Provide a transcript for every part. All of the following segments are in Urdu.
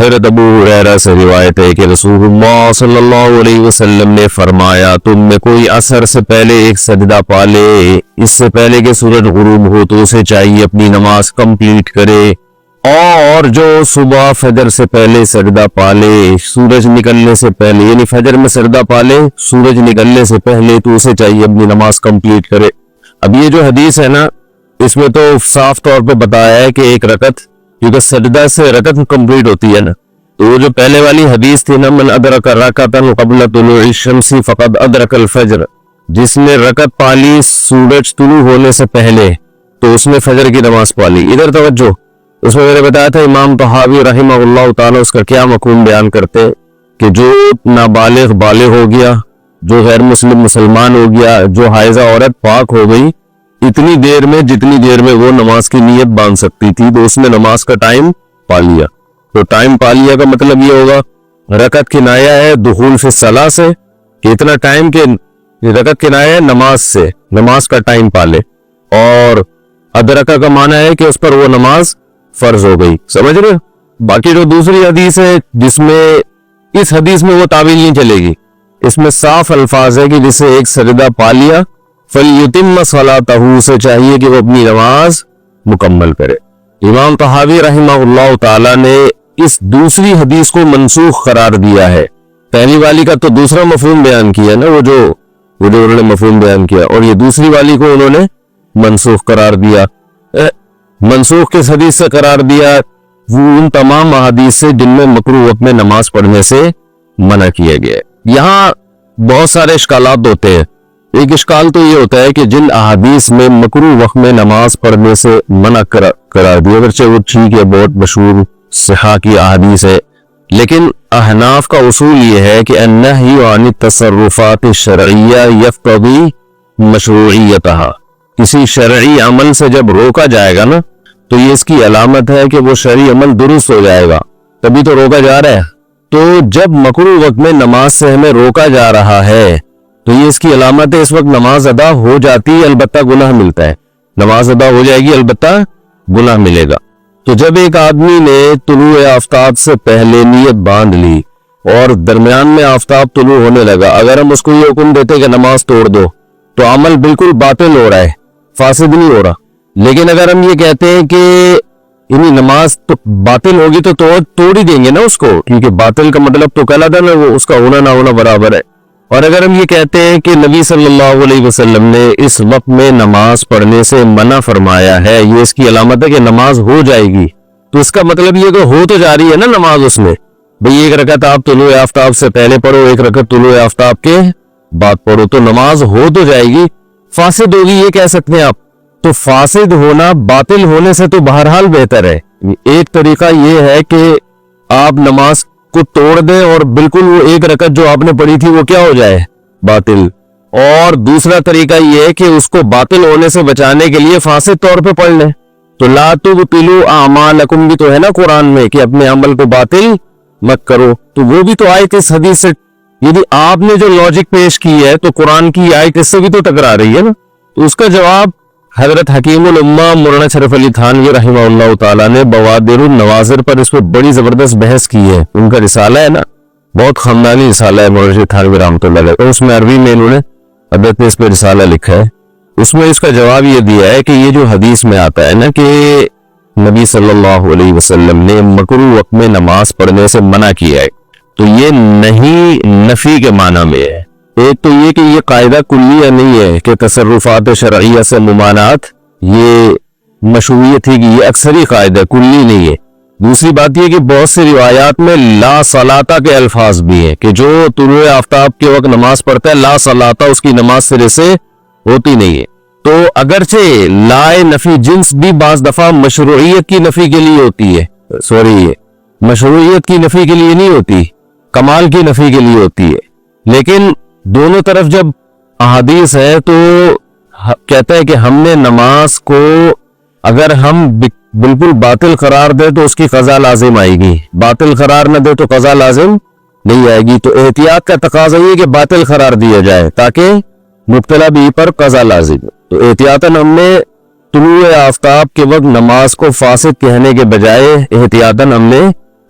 حضرت ابو ہریرہ سے روایت ہے کہ رسول اللہ صلی اللہ علیہ وسلم نے فرمایا تم میں کوئی عصر سے پہلے ایک سجدہ پا لے اس سے پہلے کہ سورج غروب ہو تو اسے چاہیے اپنی نماز کمپلیٹ کرے، اور جو صبح فجر سے پہلے سجدہ پا لے سورج نکلنے سے پہلے، یعنی فجر میں سجدہ پا لے سورج نکلنے سے پہلے تو اسے چاہیے اپنی نماز کمپلیٹ کرے۔ اب یہ جو حدیث ہے نا اس میں تو صاف طور پہ بتایا ہے کہ ایک رکعت، کیونکہ سجدہ سے رکعت کمپلیٹ ہوتی ہے نا، تو وہ جو پہلے والی حدیث تھی نا من ادرک رکعتا قبل طلوع الشمس فقد ادرک الفجر، جس نے رکعت پالی سورج طلوع ہونے سے پہلے تو اس نے فجر کی نماز پالی۔ ادھر توجہ، اس میں میں نے بتایا تھا امام طحاوی رحمہ اللہ تعالی اس کا کیا مفہوم بیان کرتے کہ جو نابالغ بالغ ہو گیا، جو غیر مسلم مسلمان ہو گیا، جو حائضہ عورت پاک ہو گئی، اتنی دیر میں جتنی دیر میں وہ نماز کی نیت باندھ سکتی تھی تو اس نے نماز کا ٹائم پا لیا۔ تو ٹائم پا لیا کا مطلب یہ ہوگا رکعت کنایہ ہے دخول فی الصلاۃ سے، کہ اتنا ٹائم کہ رکعت کنایہ ہے نماز سے، نماز کا ٹائم پا لے، اور ادرکہ کا معنی ہے کہ اس پر وہ نماز فرض ہو گئی۔ سمجھ رہے؟ باقی جو دوسری حدیث ہے جس میں اس حدیث میں وہ تعویل نہیں چلے گی، اس میں صاف الفاظ ہے کہ جسے ایک سجدہ پا لیا فَلْيُتِمَّ صَلَاتَهُ سے چاہیے کہ وہ اپنی نماز مکمل کرے۔ امام طحاوی رحمہ اللہ تعالی نے اس دوسری حدیث کو منسوخ قرار دیا ہے۔ پہلی والی کا تو دوسرا مفہوم بیان کیا نا، وہ جو انہوں نے مفہوم بیان کیا، اور یہ دوسری والی کو انہوں نے منسوخ قرار دیا۔ منسوخ کس حدیث سے قرار دیا؟ وہ ان تمام احادیث سے جن میں مکروہ وقت میں نماز پڑھنے سے منع کیا گیا ہے۔ یہاں بہت سارے اشکالات ہوتے ہیں۔ ایک اشکال تو یہ ہوتا ہے کہ جن احادیث میں مکروہ وقت میں نماز پڑھنے سے منع قرار دیا، اگرچہ وہ ٹھیک ہے، بہت مشہور صحاح کی احادیث ہے، لیکن احناف کا اصول یہ ہے کہ النہی عن التصرفات الشرعیہ یقتضی مشروعیتہا، کسی شرعی عمل سے جب روکا جائے گا نا تو یہ اس کی علامت ہے کہ وہ شرعی عمل درست ہو جائے گا، تبھی تو روکا جا رہا ہے۔ تو جب مکروہ وقت میں نماز سے ہمیں روکا جا رہا ہے تو یہ اس کی علامت ہے اس وقت نماز ادا ہو جاتی ہے، البتہ گناہ ملتا ہے، نماز ادا ہو جائے گی البتہ گناہ ملے گا۔ تو جب ایک آدمی نے طلوع آفتاب سے پہلے نیت باندھ لی اور درمیان میں آفتاب طلوع ہونے لگا، اگر ہم اس کو یہ حکم دیتے کہ نماز توڑ دو تو عمل بالکل باطل ہو رہا ہے، فاسد نہیں ہو رہا۔ لیکن اگر ہم یہ کہتے ہیں کہ یعنی نماز تو باطل ہوگی تو توڑ ہی دیں گے نا اس کو، کیونکہ باطل کا مطلب تو کہلا تھا نا وہ اس کا ہونا نہ ہونا برابر ہے۔ اور اگر ہم یہ کہتے ہیں کہ نبی صلی اللہ علیہ وسلم نے اس وقت میں نماز پڑھنے سے منع فرمایا ہے، یہ اس کی علامت ہے کہ نماز ہو جائے گی، تو اس کا مطلب یہ کہ ہو تو جا رہی ہے نا نماز اس میں، بھئی ایک رکعت آپ طلوع آفتاب سے پہلے پڑھو، ایک رکعت طلوع آفتاب کے بعد پڑھو، تو نماز ہو تو جائے گی، فاسد ہوگی یہ کہہ سکتے ہیں آپ۔ تو فاسد ہونا باطل ہونے سے تو بہرحال بہتر ہے۔ ایک طریقہ یہ ہے کہ آپ نماز کو توڑ دیں اور بالکل وہ ایک رکعت جو آپ نے پڑھی تھی وہ کیا ہو جائے؟ باطل۔ اور دوسرا طریقہ یہ ہے کہ اس کو باطل ہونے سے بچانے کے لیے فاسد طور پہ پڑھ لیں۔ تو لا تبطلوا اعمالکم بھی تو ہے نا قرآن میں کہ اپنے عمل کو باطل مت کرو، تو وہ بھی تو آیت اس حدیث سے، یعنی آپ نے جو لاجک پیش کی ہے تو قرآن کی آیت اس سے بھی تو ٹکرا رہی ہے نا۔ تو اس کا جواب حضرت حکیم الامہ مولانا شرف علی تھانوی رحمہ اللہ تعالیٰ نے بوادر النواظر پر اس پہ بڑی زبردست بحث کی ہے۔ ان کا رسالہ ہے نا، بہت خاندانی رسالہ ہے مولانا شرف تھانوی رحمۃ اللہ علیہ، اس میں عربی میں انہوں نے ادب نے اس پہ رسالہ لکھا ہے۔ اس میں اس کا جواب یہ دیا ہے کہ یہ جو حدیث میں آتا ہے نا کہ نبی صلی اللہ علیہ وسلم نے مکروہ وقت میں نماز پڑھنے سے منع کیا ہے، تو یہ نہیں نفی کے معنی میں ہے۔ ایک تو یہ کہ یہ قاعدہ کلیہ نہیں ہے کہ تصرفات شرعیہ سے ممانعت یہ مشروعیت ہی کی، یہ اکثری قاعدہ کلی نہیں ہے۔ دوسری بات یہ کہ بہت سے روایات میں لا صلاۃ کے الفاظ بھی ہیں کہ جو طلوع آفتاب کے وقت نماز پڑھتا ہے لا صلاۃ اس کی نماز سرے سے ہوتی نہیں ہے۔ تو اگرچہ لا نفی جنس بھی بعض دفعہ مشروعیت کی نفی کے لیے ہوتی ہے، مشروعیت کی نفی کے لیے نہیں ہوتی، کمال کی نفی کے لیے ہوتی ہے، لیکن دونوں طرف جب احادیث ہے تو کہتا ہے کہ ہم نے نماز کو اگر ہم بالکل باطل قرار دے تو اس کی قضا لازم آئے گی، باطل قرار نہ دے تو قضا لازم نہیں آئے گی۔ تو احتیاط کا تقاضا یہ کہ باطل قرار دیا جائے تاکہ مبتلا بھی پر قضا لازم۔ تو احتیاطاً ہم نے طلوع آفتاب کے وقت نماز کو فاسد کہنے کے بجائے احتیاطاً ہم نے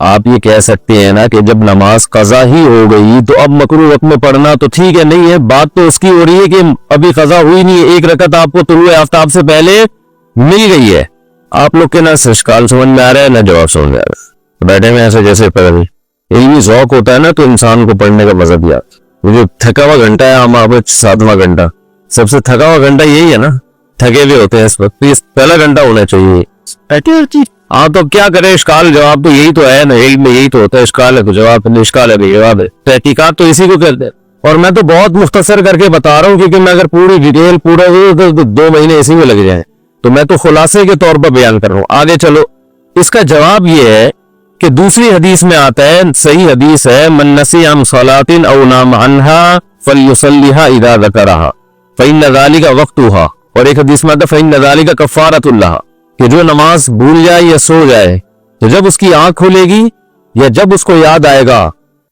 آپ یہ کہہ سکتے ہیں نا کہ جب نماز قضا ہی ہو گئی تو اب مکروہ وقت میں پڑھنا تو ٹھیک ہے، نہیں ہے، بات تو اس کی ہو رہی ہے کہ ابھی قضا ہوئی نہیں ہے، ایک رکعت آپ کو طلوع آفتاب سے پہلے مل گئی ہے. آپ لوگ کے نہ اشکال سمجھ میں آ رہا ہے نہ جواب سمجھ میں آ رہا ہے، بیٹھے میں ایسے جیسے پڑھ رہی. علمی ذوق ہوتا ہے نا تو انسان کو پڑھنے کا مزہ بھی آتا ہے. جو تھکا ہوا گھنٹہ ہے ہمارا 7واں گھنٹہ، سب سے تھکا ہوا گھنٹہ یہی ہے نا، تھکے ہوئے ہوتے ہیں اس وقت، پہلا گھنٹہ ہونا چاہیے. ہاں تو کیا کرے، اشکال جواب تو یہی تو ہے نا، علم میں یہی تو ہوتا ہے، اشکال ہے تو جواب، اشکال ہے جواب ہے. تحقیقات تو اسی کو کہتے ہیں. اور میں تو بہت مختصر کر کے بتا رہا ہوں کیونکہ میں اگر پوری ڈیٹیل پورا 2 مہینے اسی میں لگ جائیں، تو میں تو خلاصے کے طور پر بیان کر رہا ہوں. آگے چلو، اس کا جواب یہ ہے کہ دوسری حدیث میں آتا ہے، صحیح حدیث ہے، من نسی عن صلاۃ او نام عنہا فلیصلیھا اذا ذکرھا فإن ذلک وقتھا. اور ایک حدیث میں آتا ہے فإن ذلک کفارۃ لھا، کہ جو نماز بھول جائے یا سو جائے تو جب اس کی آنکھ کھلے گی یا جب اس کو یاد آئے گا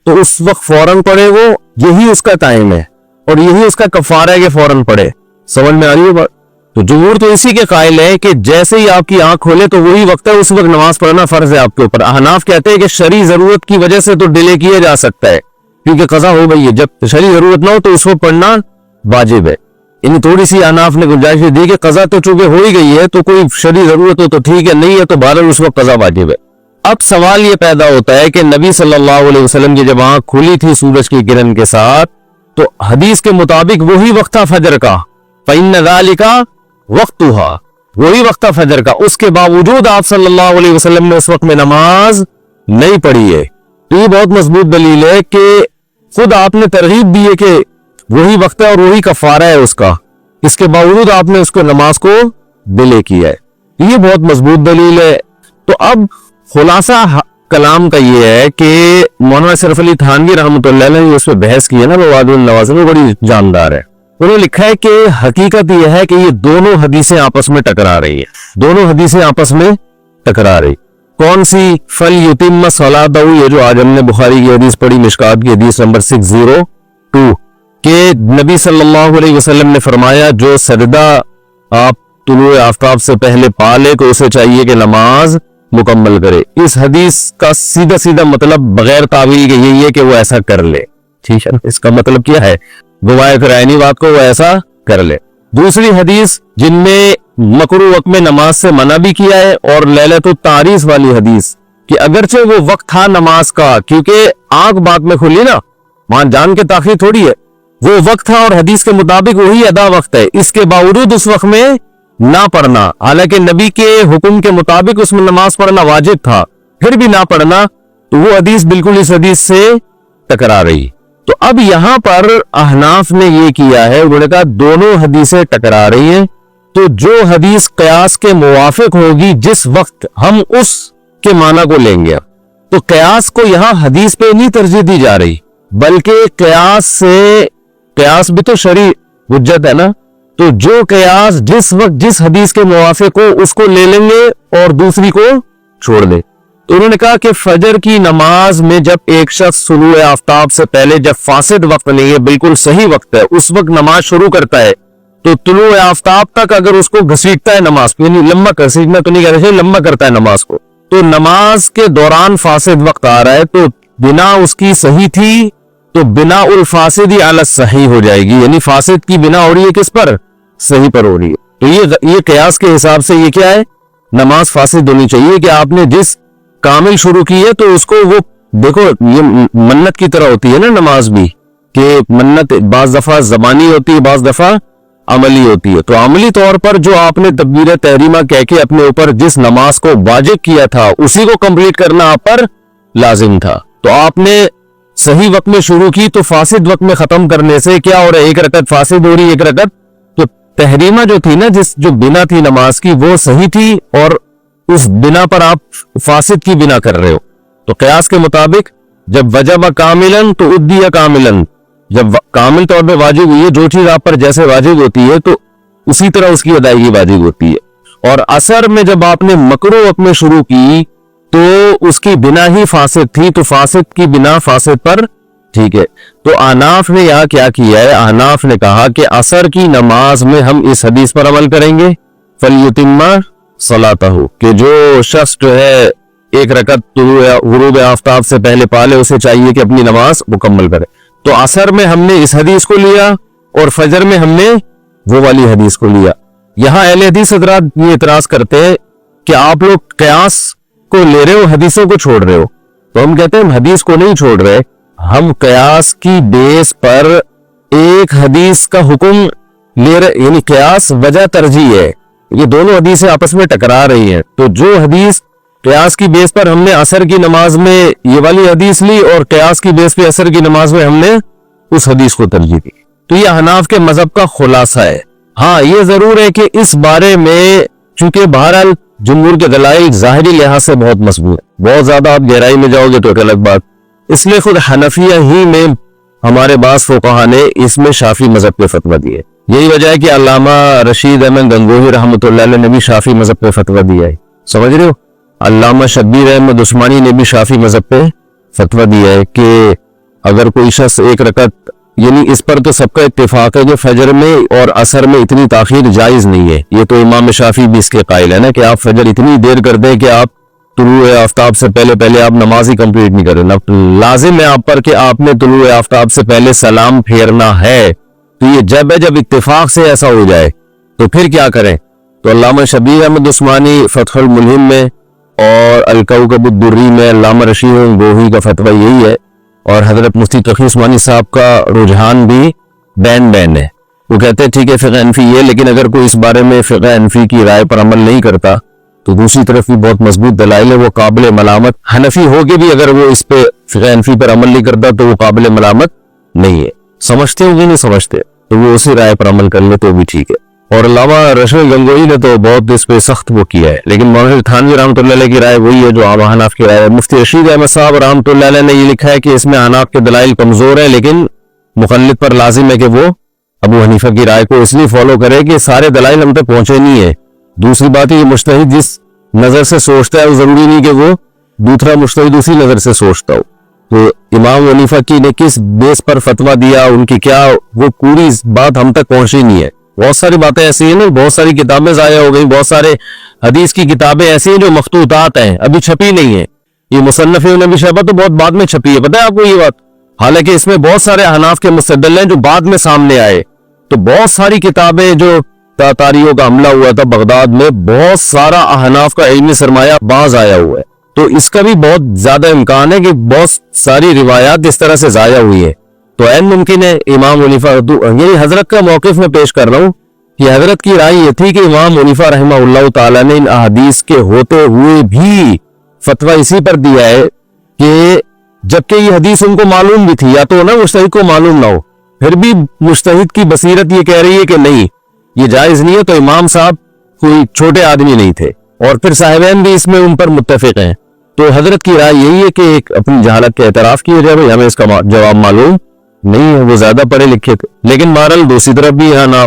تو اس وقت فوراً پڑھے، وہ یہی اس کا ٹائم ہے اور یہی اس کا کفارہ ہے کہ فوراً پڑھے. سمجھ میں آ رہی ہے بات؟ تو جمہور تو اسی کے قائل ہے کہ جیسے ہی آپ کی آنکھ کھولے تو وہی وقت ہے، اس وقت نماز پڑھنا فرض ہے آپ کے اوپر. احناف کہتے ہیں کہ شرعی ضرورت کی وجہ سے تو ڈیلے کیا جا سکتا ہے کیونکہ قضا ہو گئی ہے، جب شرعی ضرورت نہ ہو تو اس وقت پڑھنا واجب ہے. یعنی تھوڑی سی احناف نے گنجائش دی کہ قضا تو چونکہ ہو ہی گئی ہے تو کوئی شرعی ضرورت ہو تو ٹھیک ہے، نہیں ہے تو بہرحال اس وقت قضا واجب ہے. اب سوال یہ پیدا ہوتا ہے کہ نبی صلی اللہ علیہ وسلم کی جب آنکھ کھلی تھی سورج کی کرن کے ساتھ تو حدیث کے مطابق وہی وقت تھا فجر کا، فإن ذلک وقتھا، وہی وقت تھا فجر کا. اس کے باوجود آپ صلی اللہ علیہ وسلم نے اس وقت میں نماز نہیں پڑھی ہے. تو یہ بہت مضبوط دلیل ہے کہ خود آپ نے ترغیب دی ہے کہ وہی وقت ہے اور وہی کفارہ ہے اس کا، اس کے باوجود آپ نے اس کو نماز کو ڈیلے کیا ہے. یہ بہت مضبوط دلیل ہے. تو اب خلاصہ کلام کا یہ ہے کہ مولانا اشرف علی تھانوی رحمۃ اللہ علیہ نے اس پہ بحث کی ہے نا، مواد النوازل میں بڑی جاندار ہے. انہوں نے لکھا ہے کہ حقیقت یہ ہے کہ یہ دونوں حدیثیں آپس میں ٹکرا رہی ہیں، دونوں حدیثیں آپس میں ٹکرا رہی. کون سی؟ فَلْيُتِمَّ صَلَاتَهُ، یہ جو آج ہم نے بخاری کی حدیث پڑھی، مشکات کی حدیث نمبر 602، کہ نبی صلی اللہ علیہ وسلم نے فرمایا جو سجدہ آپ طلوع آفتاب سے پہلے پا لے تو اسے چاہیے کہ نماز مکمل کرے. اس حدیث کا سیدھا سیدھا مطلب بغیر تعویل کے یہی ہے کہ وہ ایسا کر لے. ٹھیک ہے، اس کا مطلب کیا ہے؟ گوائے کرائنی بات کو وہ ایسا کر لے. دوسری حدیث جن میں مکروہ وقت میں نماز سے منع بھی کیا ہے، اور لیلۃ التعریس والی حدیث کہ اگرچہ وہ وقت تھا نماز کا، کیونکہ آنکھ بات میں کھلی نا، وہاں جان کے تاخیر تھوڑی ہے، وہ وقت تھا اور حدیث کے مطابق وہی ادا وقت ہے، اس کے باوجود اس وقت میں نہ پڑھنا، حالانکہ نبی کے حکم کے مطابق اس میں نماز پڑھنا واجب تھا، پھر بھی نہ پڑھنا، تو وہ حدیث بالکل اس حدیث سے ٹکرا رہی. تو اب یہاں پر احناف نے یہ کیا ہے، انہوں نے کہا دونوں حدیثیں ٹکرا رہی ہیں، تو جو حدیث قیاس کے موافق ہوگی جس وقت ہم اس کے معنی کو لیں گے. تو قیاس کو یہاں حدیث پہ نہیں ترجیح دی جا رہی، بلکہ قیاس بھی تو شرعی حجت ہے نا، تو جو قیاس جس وقت جس حدیث کے موافق ہو اس کو لے لیں گے اور دوسری کو چھوڑ دیں. تو انہوں نے کہا کہ فجر کی نماز میں جب ایک شخص طلوع آفتاب سے پہلے، جب فاسد وقت نہیں ہے، بالکل صحیح وقت ہے، اس وقت نماز شروع کرتا ہے، تو طلوع آفتاب تک اگر اس کو گھسیٹتا ہے نماز کو، یعنی لمبا گھسیٹنا تو نہیں کہہ رہے، لمبا کرتا ہے نماز کو، تو نماز کے دوران فاسد وقت آ رہا ہے تو بنا اس کی صحیح تھی تو بنا الفاسد علی الصحیح ہو جائے گی، یعنی فاسد کی بنا ہو رہی ہے کس پر؟ صحیح پر ہو رہی ہے. تو یہ قیاس کے حساب سے یہ کیا ہے؟ نماز فاسد ہونی چاہیے کہ آپ نے جس کامل شروع کی ہے تو اس کو، وہ دیکھو یہ منت کی طرح ہوتی ہے نا نماز بھی، کہ منت بعض دفعہ زبانی ہوتی ہے، بعض دفعہ عملی ہوتی ہے. تو عملی طور پر جو آپ نے تکبیر تحریمہ کہہ کے اپنے اوپر جس نماز کو واجب کیا تھا اسی کو کمپلیٹ کرنا آپ پر لازم تھا، تو آپ نے صحیح وقت میں شروع کی تو فاسد وقت میں ختم کرنے سے کیا ہو رہا ہے؟ ایک رکعت فاسد ہو رہی ہے، ایک رکعت. تو تحریمہ جو تھی نا، جو بنا تھی نماز کی، وہ صحیح تھی اور اس بنا پر آپ فاسد کی بنا کر رہے ہو. تو قیاس کے مطابق جب وجب کاملاً تو ادی کاملاً، جب کامل طور پہ واجب ہوئی ہے، جو چیز آپ پر جیسے واجب ہوتی ہے تو اسی طرح اس کی ادائیگی واجب ہوتی ہے. اور عصر میں جب آپ نے مکروہ وقت میں شروع کی تو اس کی بنا ہی فاسد تھی، تو فاسد کی بنا فاسد پر ٹھیک ہے. تو احناف نے یہاں کیا کیا ہے؟ احناف نے کہا کہ عصر کی نماز میں ہم اس حدیث پر عمل کریں گے، فَلْيُتِمَّ صَلَاتَهُ، کہ جو شخص جو ہے ایک رکعت غروب آفتاب سے پہلے پا لے اسے چاہیے کہ اپنی نماز مکمل کرے. تو عصر میں ہم نے اس حدیث کو لیا اور فجر میں ہم نے وہ والی حدیث کو لیا. یہاں اہل حدیث حضرات یہ اعتراض کرتے ہیں کہ آپ لوگ قیاس کو لے رہے ہو, حدیثوں کو چھوڑ رہے ہو. تو ہم کہتے ہیں ہم حدیث کو نہیں چھوڑ رہے, ہم قیاس کی بیس پر ایک حدیث کا حکم لے رہے, یعنی قیاس وجہ ترجیح ہے. یہ دونوں حدیثیں آپس میں ٹکرا رہی ہیں. تو جو حدیث قیاس کی بیس پر ہم نے عصر کی نماز میں یہ والی حدیث لی اور قیاس کی بیس پہ عصر کی نماز میں ہم نے اس حدیث کو ترجیح دی. تو یہ احناف کے مذہب کا خلاصہ ہے. ہاں یہ ضرور ہے کہ اس بارے میں چونکہ بہرحال جمہور کے دلائل ظاہری لحاظ سے بہت مضبوط ہے, بہت زیادہ آپ گہرائی میں جاؤ گے تو ایک الگ بات. اس لیے خود حنفیہ ہی میں ہمارے بعض فقہا نے اس میں شافعی مذہب پہ فتویٰ دیے. یہی وجہ ہے کہ علامہ رشید احمد گنگوہی رحمۃ اللہ علیہ نے بھی شافعی مذہب پہ فتویٰ دیا ہے. سمجھ رہے ہو؟ علامہ شبیر احمد عثمانی نے بھی شافعی مذہب پہ فتویٰ دیا ہے کہ اگر کوئی شخص ایک رکعت, یعنی اس پر تو سب کا اتفاق ہے کہ فجر میں اور عصر میں اتنی تاخیر جائز نہیں ہے. یہ تو امام شافعی بھی اس کے قائل ہے نا کہ آپ فجر اتنی دیر کر دیں کہ آپ طلوع آفتاب سے پہلے آپ نماز ہی کمپلیٹ نہیں کریں. لازم ہے آپ پر کہ آپ نے طلوع آفتاب سے پہلے سلام پھیرنا ہے. تو یہ جب اتفاق سے ایسا ہو جائے تو پھر کیا کریں؟ تو علامہ شبیر احمد عثمانی فتح الملہم میں اور الکوکب الدری میں علامہ رشید گنگوہی کا فتویٰ یہی ہے, اور حضرت مفتی تقی عثمانی صاحب کا رجحان بھی بین ہے. وہ کہتے ہیں ٹھیک ہے فقہ حنفی یہ, لیکن اگر کوئی اس بارے میں فقہ حنفی کی رائے پر عمل نہیں کرتا تو دوسری طرف بھی بہت مضبوط دلائل ہے, وہ قابل ملامت. حنفی ہو کے بھی اگر وہ اس پہ فقہ حنفی پر عمل نہیں کرتا تو وہ قابل ملامت نہیں ہے. سمجھتے ہو کہ نہیں سمجھتے تو وہ اسی رائے پر عمل کر لے تو بھی ٹھیک ہے. اور علامہ رشید گنگوہی نے تو بہت اس پہ سخت وہ کیا ہے, لیکن مولانا تھانوی رحمۃ اللہ علیہ کی رائے وہی ہے جو عام احناف کی رائے ہے. مفتی رشید احمد صاحب رحمۃ اللہ علیہ نے یہ لکھا ہے کہ اس میں احناف کے دلائل کمزور ہیں, لیکن مقلد پر لازم ہے کہ وہ ابو حنیفہ کی رائے کو اس لیے فالو کرے کہ سارے دلائل ہم تک پہنچے نہیں ہے. دوسری بات یہ مجتہد جس نظر سے سوچتا ہے وہ ضروری نہیں کہ وہ دوسرا مجتہد دوسری نظر سے سوچتا ہو. تو امام حنیفہ کی نے کس بیس پر فتویٰ دیا, ان کی کیا, وہ پوری بات ہم تک پہنچی نہیں ہے. بہت ساری باتیں ایسی ہیں نا, بہت ساری کتابیں ضائع ہو گئی, بہت سارے حدیث کی کتابیں ایسی ہیں جو مخطوطات ہیں, ابھی چھپی نہیں ہیں. یہ مصنف ابن ابی شیبہ تو بہت بعد میں چھپی ہے, پتہ ہے آپ کو یہ بات. حالانکہ اس میں بہت سارے احناف کے مستدل ہیں جو بعد میں سامنے آئے. تو بہت ساری کتابیں جو تاتاریوں کا حملہ ہوا تھا بغداد میں, بہت سارا احناف کا علمی سرمایہ باز آیا ہوا ہے. تو اس کا بھی بہت زیادہ امکان ہے کہ بہت ساری روایات اس طرح سے ضائع ہوئی ہیں. تو عین ممکن ہے امام حنیفہ, یعنی حضرت کا موقف میں پیش کر رہا ہوں کہ حضرت کی رائے یہ تھی کہ امام حنیفہ رحمہ اللہ تعالیٰ نے ان احادیث کے ہوتے ہوئے بھی فتویٰ اسی پر دیا ہے کہ جبکہ یہ حدیث ان کو معلوم بھی تھی, یا تو نا مجتہد کو معلوم نہ ہو, پھر بھی مجتہد کی بصیرت یہ کہہ رہی ہے کہ نہیں یہ جائز نہیں ہے, تو امام صاحب کوئی چھوٹے آدمی نہیں تھے, اور پھر صاحبین بھی اس میں ان پر متفق ہیں. تو حضرت کی رائے یہی ہے کہ ایک اپنی جہالت کے اعتراف کیا جائے, بھائی ہمیں اس کا جواب معلوم نہیں ہے, وہ زیادہ پڑھے لکھے تھے. لیکن بہرحال دوسری طرف بھی ہے نا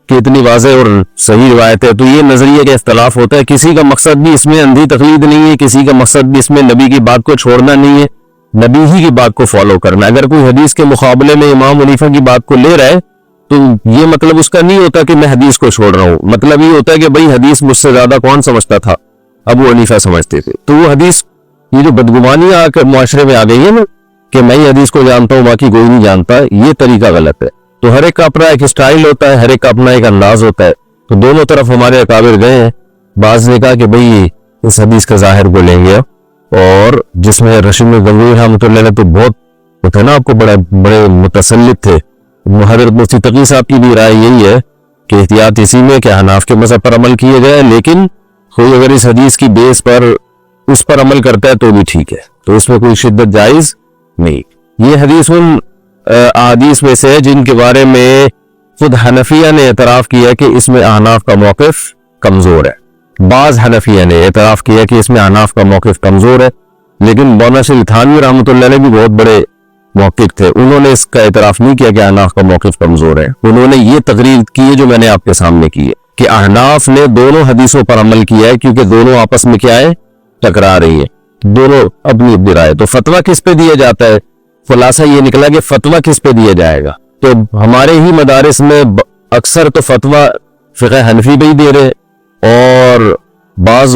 کہ اتنی واضح اور صحیح روایت ہے, تو یہ نظریے کا اختلاف ہوتا ہے. کسی کا مقصد بھی اس میں اندھی تقلید نہیں ہے, کسی کا مقصد بھی اس میں نبی کی بات کو چھوڑنا نہیں ہے, نبی ہی کی بات کو فالو کرنا. اگر کوئی حدیث کے مقابلے میں امام حنیفہ کی بات کو لے رہا ہے تو یہ مطلب اس کا نہیں ہوتا کہ میں حدیث کو چھوڑ رہا ہوں, مطلب یہ ہوتا ہے کہ بھئی حدیث مجھ سے زیادہ کون سمجھتا تھا, ابو حنیفہ سمجھتے تھے. تو وہ حدیث, یہ جو بدگمانی آ کر معاشرے میں آ گئی ہے نا کہ میں ہی حدیث کو جانتا ہوں باقی کوئی نہیں جانتا, یہ طریقہ غلط ہے. تو ہر ایک کا اپنا ایک اسٹائل ہوتا ہے, ہر ایک کا اپنا ایک انداز ہوتا ہے. تو دونوں طرف ہمارے اکابر گئے ہیں. بعض نے کہا کہ بھئی اس حدیث کا ظاہر کو لیں گے, اور جس میں رشید گنگوہی رحمۃ اللہ علیہ تو بہت تھے نا آپ کو, بڑے متسلط تھے. حضرت مفتی تقی صاحب کی بھی رائے یہی ہے کہ احتیاط اسی میں کہ حناف کے مذہب پر عمل کیے جائے, لیکن کوئی اگر اس حدیث کی بیس پر اس پر عمل کرتا ہے تو بھی ٹھیک ہے, تو اس میں کوئی شدت جائز نہیں. یہ حدیث ان احادیث میں سے جن کے بارے میں خود حنفیہ نے اعتراف کیا کہ اس میں احناف کا موقف کمزور ہے. بعض حنفیہ نے اعتراف کیا کہ اس میں احناف کا موقف کمزور ہے, لیکن مولانا شریف تھانوی رحمۃ اللہ علیہ بھی بہت بڑے محقق تھے, انہوں نے اس کا اعتراف نہیں کیا کہ احناف کا موقف کمزور ہے. انہوں نے یہ تقریر کی ہے جو میں نے آپ کے سامنے کی ہے کہ احناف نے دونوں حدیثوں پر عمل کیا ہے, کیونکہ دونوں آپس میں کیا ہے, ٹکرا رہی ہے, دونوں اپنی اپنی رائے. تو فتویٰ کس پہ دیا جاتا ہے؟ خلاصہ یہ نکلا کہ فتویٰ کس پہ دیا جائے گا. تو ہمارے ہی مدارس میں اکثر تو فتویٰ فقہ حنفی پہ ہی دے رہے, اور بعض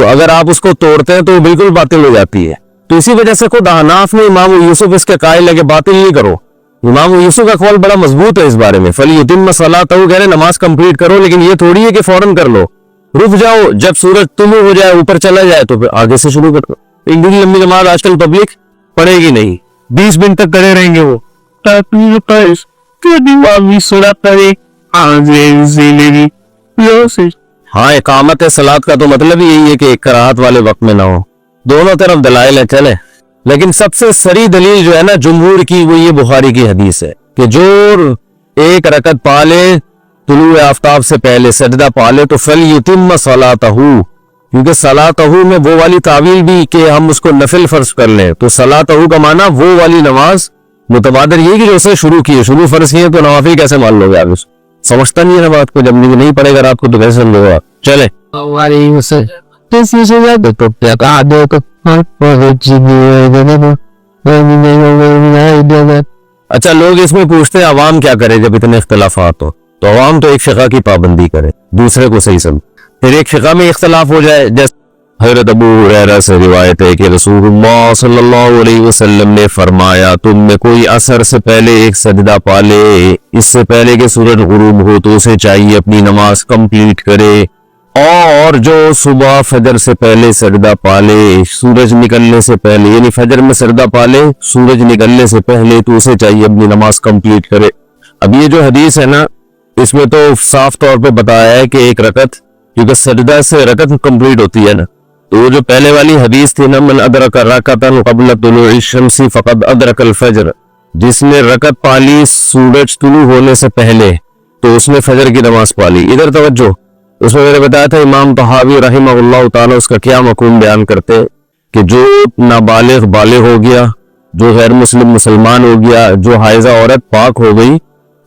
تو اگر آپ اس کو توڑتے ہیں تو وہ بالکل باطل ہو جاتی ہے. تو اسی وجہ سے خود احناف نے امام یوسف اس کے قائل ہے کہ باطل نہیں کرو. امام یوسف کا قول بڑا مضبوط ہے اس بارے میں. فَلْيُتِمَّ صَلَاتَهُ کہہ رہے نماز کمپلیٹ کرو، لیکن یہ تھوڑی ہے کہ فوراً کر لو. رک جاؤ، جب سورج طلوع ہو جائے اوپر چلا جائے تو پھر آگے سے شروع کر دو. اتنی لمبی نماز آج کل پبلک پڑھے گی نہیں، 20 منٹ تک کرے رہیں گے وہ. ہاں اقامت صلاۃ کا تو مطلب یہی ہے کہ ایک کراہت والے وقت میں نہ ہو. دونوں طرف دلائل ہیں چلے، لیکن سب سے سری دلیل جو ہے نا جمہور کی وہ یہ بخاری کی حدیث ہے کہ جو ایک رکعت پالے طلوع آفتاب سے پہلے سجدہ پالے تو فَلْيُتِمَّ صَلَاتَهُ، کیونکہ صلاتہو میں وہ والی تعویل بھی کہ ہم اس کو نفل فرض کر لیں، تو صلاتہو کا معنی وہ والی نماز متبادر یہ کہ جو اسے شروع کی ہے، شروع فرض کی ہے تو نوافل کیسے مان لو گے آپ اس سمجھتا نہیں ہے نا بات کو. جب نہیں پڑے گا رات کو تو کیسے سمجھو گا. چلے اچھا لوگ اس میں پوچھتے ہیں عوام کیا کرے جب اتنے اختلافات ہو. تو عوام تو ایک فقہ کی پابندی کرے، دوسرے کو صحیح سمجھ. پھر ایک فقہ میں اختلاف ہو جائے، جیسے حضرت ابو ہریرہ سے روایت ہے کہ رسول اللہ صلی اللہ علیہ وسلم نے فرمایا تم میں کوئی عصر سے پہلے ایک سجدہ پالے، اس سے پہلے کہ سورج غروب ہو تو اسے چاہیے اپنی نماز کمپلیٹ کرے، اور جو صبح فجر سے پہلے سجدہ پالے سورج نکلنے سے پہلے، یعنی فجر میں سجدہ پالے سورج نکلنے سے پہلے تو اسے چاہیے اپنی نماز کمپلیٹ کرے. اب یہ جو حدیث ہے نا اس میں تو صاف طور پہ بتایا ہے کہ ایک رکعت، کیونکہ سجدہ سے رکعت کمپلیٹ ہوتی ہے نا، تو جو پہلے والی حدیث تھی نا من ادرک رکعتن قبل طلوع الشمس فقد ادرک الفجر، جس نے رکعت پالی سورج طلوع ہونے سے پہلے تو اس نے فجر کی نماز پالی. ادھر توجہ، اس میں میں نے بتایا تھا امام طحاوی رحمہ اللہ تعالیٰ اس کا کیا مفہوم بیان کرتے کہ جو نابالغ بالغ ہو گیا، جو غیر مسلم مسلمان ہو گیا، جو حائضہ عورت پاک ہو گئی،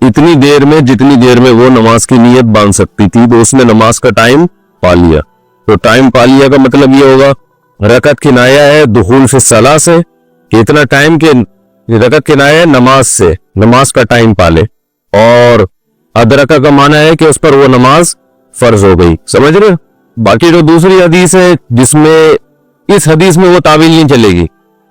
اتنی دیر میں جتنی دیر میں وہ نماز کی نیت باندھ سکتی تھی تو اس نے نماز کا ٹائم پا لیا. تو ٹائم پا لیا کا مطلب یہ ہوگا رکعت کنایہ ہے دخول فی الصلاۃ سے، کہ اتنا ٹائم کہ رکعت کنایہ ہے نماز سے، نماز کا ٹائم پالے، اور ادرکہ کا معنی ہے کہ اس پر وہ نماز فرض ہو گئی. سمجھ رہے؟ باقی جو دوسری حدیث ہے جس میں اس حدیث میں وہ تعویل نہیں چلے گی،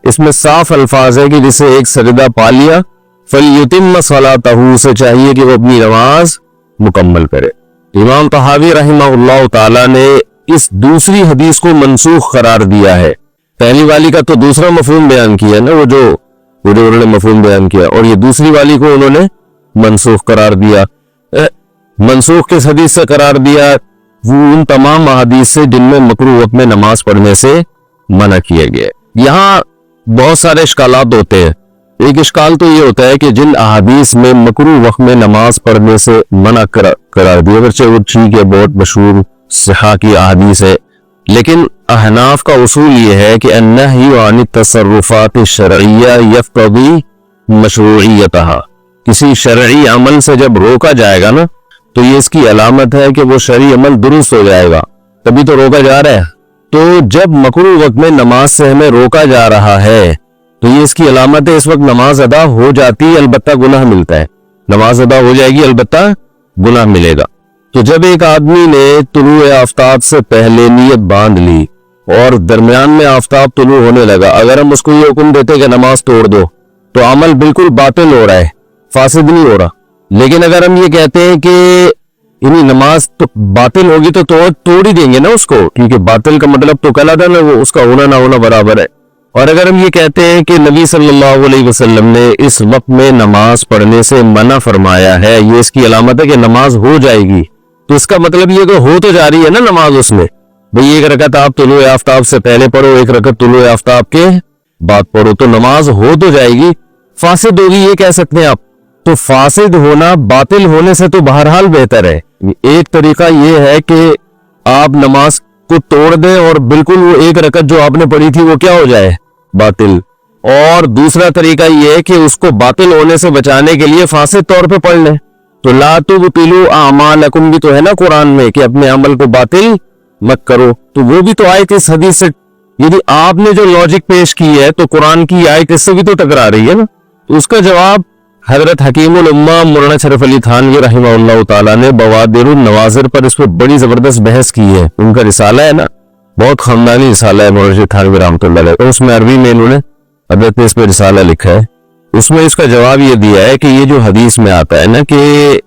اس میں صاف الفاظ ہے کہ جسے ایک سجدہ پا لیا فَلْيُتِمَّ صَلَاتَهُ سے چاہیے کہ وہ اپنی نماز مکمل کرے. امام طحاوی رحمہ اللہ تعالی نے اس دوسری حدیث کو منسوخ قرار دیا ہے. پہلی والی کا تو دوسرا مفہوم بیان کیا نا، وہ جو انہوں نے مفہوم بیان کیا، اور یہ دوسری والی کو انہوں نے منسوخ قرار دیا. منسوخ کس حدیث سے قرار دیا؟ وہ ان تمام احادیث سے جن میں مکروہ وقت میں نماز پڑھنے سے منع کیا گیا. یہاں بہت سارے اشکالات ہوتے ہیں. ایک اشکال تو یہ ہوتا ہے کہ جن احادیث میں مکروہ وقت میں نماز پڑھنے سے منع قرار دیا، اگرچہ وہ ٹھیک ہے بہت مشہور صحاح کی احادیث ہے، لیکن احناف کا اصول یہ ہے کہ النہی عن التصرفات الشرعیہ یقتضی مشروعیتہا، کسی شرعی عمل سے جب روکا جائے گا نا تو یہ اس کی علامت ہے کہ وہ شرعی عمل درست ہو جائے گا، تبھی تو روکا جا رہا ہے. تو جب مکروہ وقت میں نماز سے ہمیں روکا جا رہا ہے تو یہ اس کی علامت ہے اس وقت نماز ادا ہو جاتی ہے، البتہ گناہ ملتا ہے. نماز ادا ہو جائے گی البتہ گناہ ملے گا. تو جب ایک آدمی نے طلوع آفتاب سے پہلے نیت باندھ لی اور درمیان میں آفتاب طلوع ہونے لگا، اگر ہم اس کو یہ حکم دیتے کہ نماز توڑ دو تو عمل بالکل باطل ہو رہا ہے، فاسد نہیں ہو رہا. لیکن اگر ہم یہ کہتے ہیں کہ یعنی نماز تو باطل ہوگی تو توڑ ہی دیں گے نا اس کو، کیونکہ باطل کا مطلب تو کلا تھا نا، وہ اس کا ہونا نہ ہونا برابر ہے. اور اگر ہم یہ کہتے ہیں کہ نبی صلی اللہ علیہ وسلم نے اس وقت میں نماز پڑھنے سے منع فرمایا ہے، یہ اس کی علامت ہے کہ نماز ہو جائے گی، تو اس کا مطلب یہ کہ ہو تو جا رہی ہے نا نماز اس میں. بھئی ایک رکعت آپ طلوع آفتاب سے پہلے پڑھو، ایک رکعت طلوع آفتاب کے بعد پڑھو، تو نماز ہو تو جائے گی. فاسد ہوگی یہ کہہ سکتے ہیں آپ. تو فاسد ہونا باطل ہونے سے تو بہرحال بہتر ہے. ایک طریقہ یہ ہے کہ آپ نماز کو توڑ دیں اور بالکل وہ ایک رکعت جو آپ نے پڑھی تھی وہ کیا ہو جائے؟ باطل. اور دوسرا طریقہ یہ ہے کہ اس کو باطل ہونے سے بچانے کے لیے فاسد طور پہ پڑھ لیں. تو لا تبطلوا اعمالکم بھی تو ہے نا قرآن میں کہ اپنے عمل کو باطل مت کرو، تو وہ بھی تو آیت اس حدیث سے، یعنی آپ نے جو لاجک پیش کی ہے تو قرآن کی آیت اس سے بھی تو ٹکرا رہی ہے نا. تو اس کا جواب حضرت حکیم الامہ مولانا شرف علی تھانوی رحمہ اللہ تعالیٰ نے بوادر النواظر پر اس پہ بڑی زبردست بحث کی ہے. ان کا رسالہ ہے نا، بہت خاندانی رسالہ ہے مرشد تھانوی رحمۃ اللہ علیہ، اس میں عربی میں انہوں نے حضرت نے اس پہ رسالہ لکھا ہے، اس میں اس کا جواب یہ دیا ہے کہ یہ جو حدیث میں آتا ہے نا کہ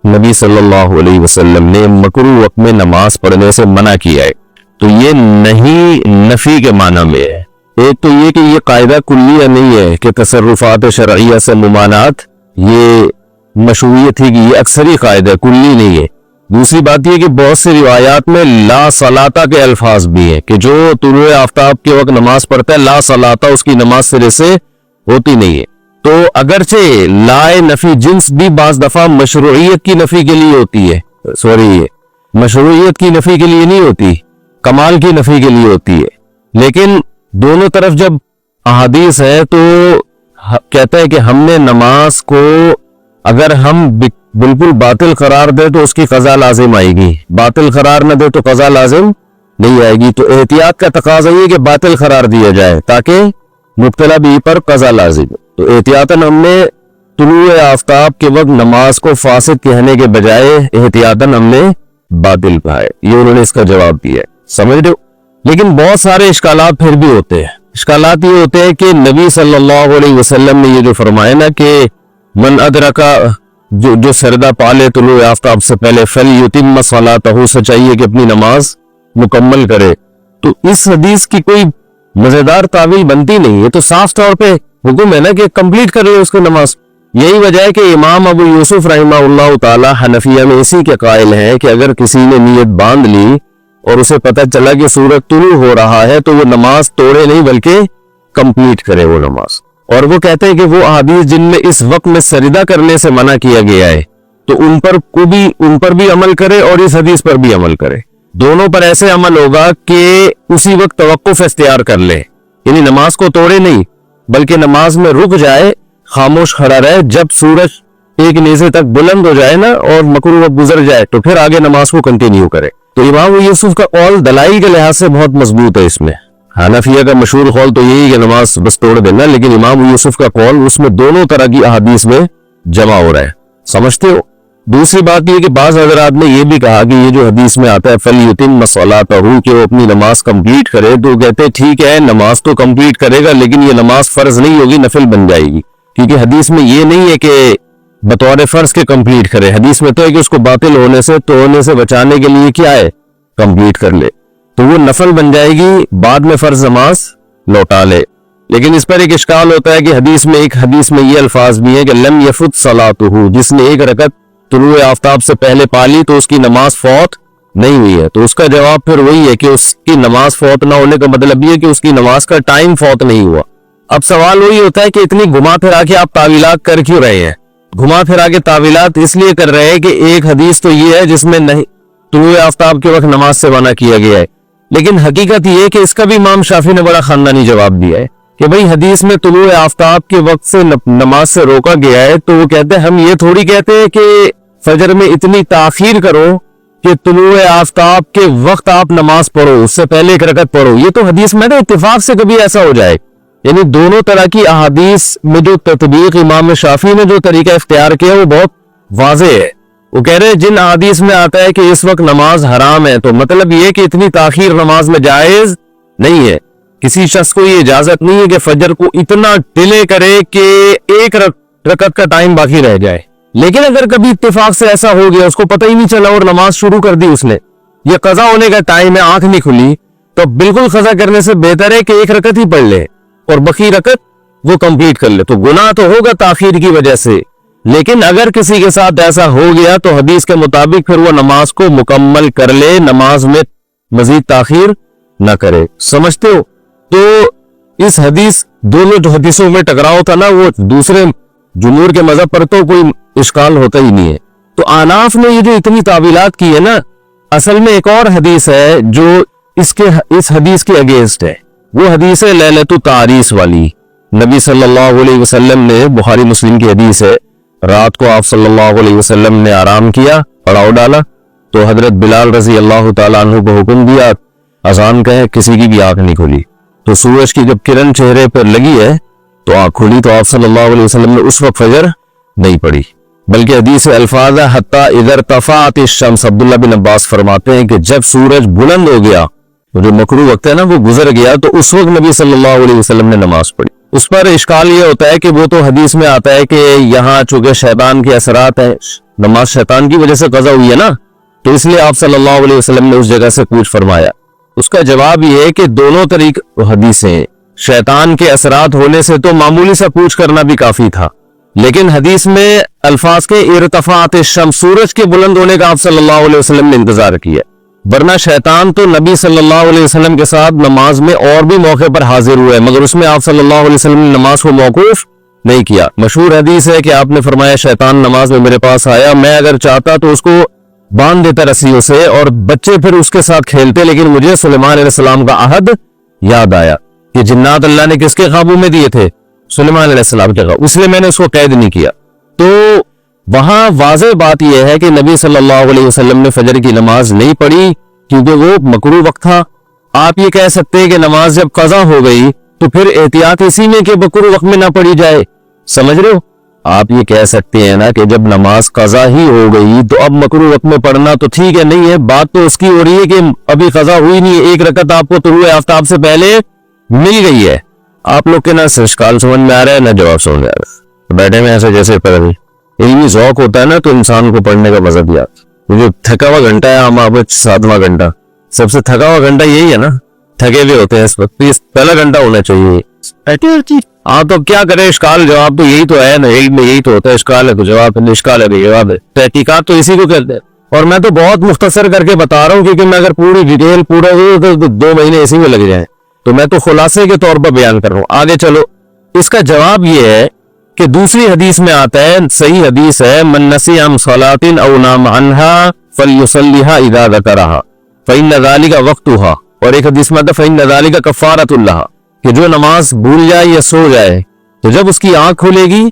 نبی صلی اللہ علیہ وسلم نے مکروہ وقت میں نماز پڑھنے سے منع کیا ہے، تو یہ نہیں نفی کے معنی میں ہے۔ ایک تو یہ کہ یہ قاعدہ کلیہ نہیں ہے کہ تصرفات شرعیہ سے ممانعت یہ مشروعیت ہی کی، یہ اکثری قاعدہ کلی نہیں ہے۔ دوسری بات یہ کہ بہت سے روایات میں لا صلاۃ کے الفاظ بھی ہیں کہ جو طلوع آفتاب کے وقت نماز پڑھتا ہے لا صلاۃ، اس کی نماز سرے سے ہوتی نہیں ہے۔ تو اگرچہ لا نفی جنس بھی بعض دفعہ مشروعیت کی نفی کے لیے ہوتی ہے، مشروعیت کی نفی کے لیے نہیں ہوتی، کمال کی نفی کے لیے ہوتی ہے، لیکن دونوں طرف جب احادیث ہے تو کہتا ہے کہ ہم نے نماز کو اگر ہم بالکل باطل قرار دے تو اس کی قضا لازم آئے گی، باطل قرار نہ دے تو قضا لازم نہیں آئے گی، تو احتیاط کا تقاضا یہ کہ باطل قرار دیا جائے تاکہ مبتلا بھی پر قضا لازم۔ تو احتیاطاً ہم نے طلوع آفتاب کے وقت نماز کو فاسد کہنے کے بجائے احتیاطاً ہم نے باطل کہا ہے، یہ انہوں نے اس کا جواب دیا ہے، سمجھ رہے ہو؟ لیکن بہت سارے اشکالات پھر بھی ہوتے ہیں۔ اشکالات یہ ہوتے ہیں کہ نبی صلی اللہ علیہ وسلم نے یہ جو فرمایا نا کہ من ادرکا جو سردہ پالے طلوع آفتاب سے پہلے فلیتم صلاتہ، سے چاہیے کہ اپنی نماز مکمل کرے، تو اس حدیث کی کوئی مزیدار تعویل بنتی نہیں، یہ تو صاف طور پہ حکم ہے نا کہ کمپلیٹ کر لے اس کی نماز۔ یہی وجہ ہے کہ امام ابو یوسف رحمہ اللہ تعالی حنفیہ میں اسی کے قائل ہیں کہ اگر کسی نے نیت باندھ لی اور اسے پتہ چلا کہ سورج طلوع ہو رہا ہے تو وہ نماز توڑے نہیں بلکہ کمپلیٹ کرے وہ نماز۔ اور وہ کہتے ہیں کہ وہ احادیث جن میں اس وقت میں سجدہ کرنے سے منع کیا گیا ہے تو ان پر بھی عمل کرے اور اس حدیث پر بھی عمل کرے، دونوں پر ایسے عمل ہوگا کہ اسی وقت توقف اختیار کر لے، یعنی نماز کو توڑے نہیں بلکہ نماز میں رک جائے، خاموش کھڑا رہے، جب سورج ایک نیزے تک بلند ہو جائے نا اور مکروہ وقت گزر جائے تو پھر آگے نماز کو کنٹینیو کرے۔ تو امام یوسف کا قول دلائل کے لحاظ سے بہت مضبوط ہے، اس میں حنفیہ کا مشہور قول تو یہی کہ نماز بس توڑ دینا، لیکن امام یوسف کا قول اس میں دونوں طرح کی احادیث میں جمع ہو رہا ہے، سمجھتے ہو؟ دوسری بات یہ کہ بعض حضرات نے یہ بھی کہا کہ یہ جو حدیث میں آتا ہے فلیتم صلاتہ کہ وہ اپنی نماز کمپلیٹ کرے، تو کہتے ہیں ٹھیک ہے نماز تو کمپلیٹ کرے گا لیکن یہ نماز فرض نہیں ہوگی، نفل بن جائے گی، کیونکہ حدیث میں یہ نہیں ہے کہ بطور فرض کے کمپلیٹ کرے، حدیث میں تو ہے کہ اس کو باطل ہونے سے توڑنے سے بچانے کے لیے کیا ہے کمپلیٹ کر لے، تو وہ نفل بن جائے گی، بعد میں فرض نماز لوٹا لے۔ لیکن اس پر ایک اشکال ہوتا ہے کہ حدیث میں یہ الفاظ بھی ہیں کہ لم یفت صلاتہ، جس نے ایک رکعت طلوع آفتاب سے پہلے پالی تو اس کی نماز فوت نہیں ہوئی ہے، تو اس کا جواب پھر وہی ہے کہ اس کی نماز فوت نہ ہونے کا مطلب یہ ہے کہ اس کی نماز کا ٹائم فوت نہیں ہوا۔ اب سوال وہی ہوتا ہے کہ اتنی گھما پھرا کے آپ تعویلات کر کیوں رہے ہیں؟ گھما پھرا کے تعویلات اس لیے کر رہے ہیں کہ ایک حدیث تو یہ ہے جس میں نہیں طلوع آفتاب کے وقت نماز سے منع کیا گیا ہے، لیکن حقیقت یہ ہے کہ اس کا بھی امام شافعی نے بڑا خاندانی جواب دیا ہے کہ بھئی حدیث میں طلوع آفتاب کے وقت سے نماز سے روکا گیا ہے، تو وہ کہتے ہیں ہم یہ تھوڑی کہتے ہیں کہ فجر میں اتنی تاخیر کرو کہ طلوع آفتاب کے وقت آپ نماز پڑھو، اس سے پہلے ایک رکعت پڑھو، یہ تو حدیث میں اتفاق سے کبھی ایسا ہو جائے، یعنی دونوں طرح کی احادیث میں جو تطبیق امام شافعی نے جو طریقہ اختیار کیا وہ بہت واضح ہے۔ وہ کہہ رہے جن احادیث میں آتا ہے کہ اس وقت نماز حرام ہے تو مطلب یہ کہ اتنی تاخیر نماز میں جائز نہیں ہے، کسی شخص کو یہ اجازت نہیں ہے کہ فجر کو اتنا ڈیلے کرے کہ ایک رکعت کا ٹائم باقی رہ جائے، لیکن اگر کبھی اتفاق سے ایسا ہو گیا اس کو پتہ ہی نہیں چلا اور نماز شروع کر دی اس نے، یہ قضا ہونے کا ٹائم ہے، آنکھ نہیں کھلی، تو بالکل قضا کرنے سے بہتر ہے کہ ایک رکعت ہی پڑھ لے اور باقی رکعت وہ کمپلیٹ کر لے، تو گناہ تو ہوگا تاخیر کی وجہ سے، لیکن اگر کسی کے ساتھ ایسا ہو گیا تو حدیث کے مطابق پھر وہ نماز کو مکمل کر لے، نماز میں مزید تاخیر نہ کرے، سمجھتے ہو؟ تو اس حدیث دونوں جو حدیثوں میں ٹکراؤ تھا نا وہ دوسرے جمہور کے مذہب پر تو کوئی اشکال ہوتا ہی نہیں ہے۔ تو احناف نے یہ جو اتنی تعویلات کی ہے نا، اصل میں ایک اور حدیث ہے جو اس حدیث کے اگینسٹ ہے، وہ حدیث ہے لیلۃ التعریس والی۔ نبی صلی اللہ علیہ وسلم نے، بخاری مسلم کی حدیث ہے، رات کو آپ صلی اللہ علیہ وسلم نے آرام کیا، پڑاؤ ڈالا، تو حضرت بلال رضی اللہ تعالیٰ عنہ کو حکم دیا اذان کہیں، کسی کی بھی آنکھ نہیں کھلی، تو سورج کی جب کرن چہرے پر لگی ہے تو آنکھ کھلی، تو آپ صلی اللہ علیہ وسلم نے اس وقت فجر نہیں پڑھی، بلکہ حدیث الفاظ ہے حتی اذا ارتفعت الشمس۔ عبداللہ بن عباس فرماتے ہیں کہ جب سورج بلند ہو گیا جو مکروہ وقت ہے نا وہ گزر گیا تو اس وقت نبی صلی اللہ علیہ وسلم نے نماز پڑھی. اس پر اشکال یہ ہوتا ہے کہ وہ تو حدیث میں آتا ہے کہ یہاں چونکہ شیطان کے اثرات ہیں, نماز شیطان کی وجہ سے قضا ہوئی ہے نا, تو اس لیے آپ صلی اللہ علیہ وسلم نے اس جگہ سے کوچ فرمایا. اس کا جواب یہ ہے کہ دونوں طریق حدیثیں, شیطان کے اثرات ہونے سے تو معمولی سا کوچ کرنا بھی کافی تھا, لیکن حدیث میں الفاظ کے ارتفاعات الشمس, سورج کے بلند ہونے کا آپ صلی اللہ علیہ وسلم نے انتظار کیا, ورنہ شیطان تو نبی صلی اللہ علیہ وسلم کے ساتھ نماز میں اور بھی موقع پر حاضر ہوئے, مگر اس میں آپ صلی اللہ علیہ وسلم نے نماز کو موقوف نہیں کیا. مشہور حدیث ہے کہ آپ نے فرمایا شیطان نماز میں میرے پاس آیا, میں اگر چاہتا تو اس کو باندھ دیتا رسیوں سے اور بچے پھر اس کے ساتھ کھیلتے, لیکن مجھے سلیمان علیہ السلام کا عہد یاد آیا کہ جنات اللہ نے کس کے قابو میں دیے تھے, سلیمان علیہ السلام کے قابو, اس لیے میں نے اس کو قید نہیں کیا. تو وہاں واضح بات یہ ہے کہ نبی صلی اللہ علیہ وسلم نے فجر کی نماز نہیں پڑھی کیونکہ وہ مکروہ وقت تھا. آپ یہ کہہ سکتے ہیں کہ نماز جب قضا ہو گئی تو پھر احتیاط اسی میں کہ مکروہ وقت میں نہ پڑھی جائے, سمجھ رہے ہو؟ آپ یہ کہہ سکتے ہیں نا کہ جب نماز قضا ہی ہو گئی تو اب مکروہ وقت میں پڑھنا تو ٹھیک ہے, نہیں ہے, بات تو اس کی ہو رہی ہے کہ ابھی قضا ہوئی نہیں ہے, ایک رکعت آپ کو طلوع آفتاب سے پہلے مل گئی ہے. آپ لوگ کے نہ اشکال سمجھ میں آ رہا ہے نہ جواب سمجھ میں آ رہا ہے, بیٹھے میں ایسے جیسے پڑھ رہی. علمی ذوق ہوتا ہے نا تو انسان کو پڑھنے کا مزہ بھی آتا. جو تھکا ہوا گھنٹہ ہے ہم آپ 7واں گھنٹہ, سب سے تھکا ہوا گھنٹہ یہی ہے نا, تھکے ہوئے ہوتے ہیں اس وقت, پہلا گھنٹہ ہونا چاہیے. ہاں تو کیا کرے, اشکال جواب تو یہی تو ہے نا, علم میں یہی تو ہوتا ہے, اشکال ہے تو جواب, اشکال ہے تو جواب ہے, تحقیقات تو اسی کو کہتے ہیں. اور میں تو بہت مختصر کر کے بتا رہا ہوں کیونکہ میں اگر پوری ڈیٹیل پورا تو 2 مہینے اسی میں لگ جائیں, تو میں تو خلاصے کے طور پر بیان کر رہا ہوں. آگے چلو, اس کا جواب یہ ہے کہ دوسری حدیث میں آتا ہے, صحیح حدیث ہے, من نسی عن صلاۃ او نام عنہا فلیصلیھا اذا ذکرھا فإن ذلک وقتھا, اور ایک حدیث میں آتا ہے فإن ذلک کفارۃ لھا, کہ جو نماز بھول جائے یا سو جائے تو جب اس کی آنکھ کھلے گی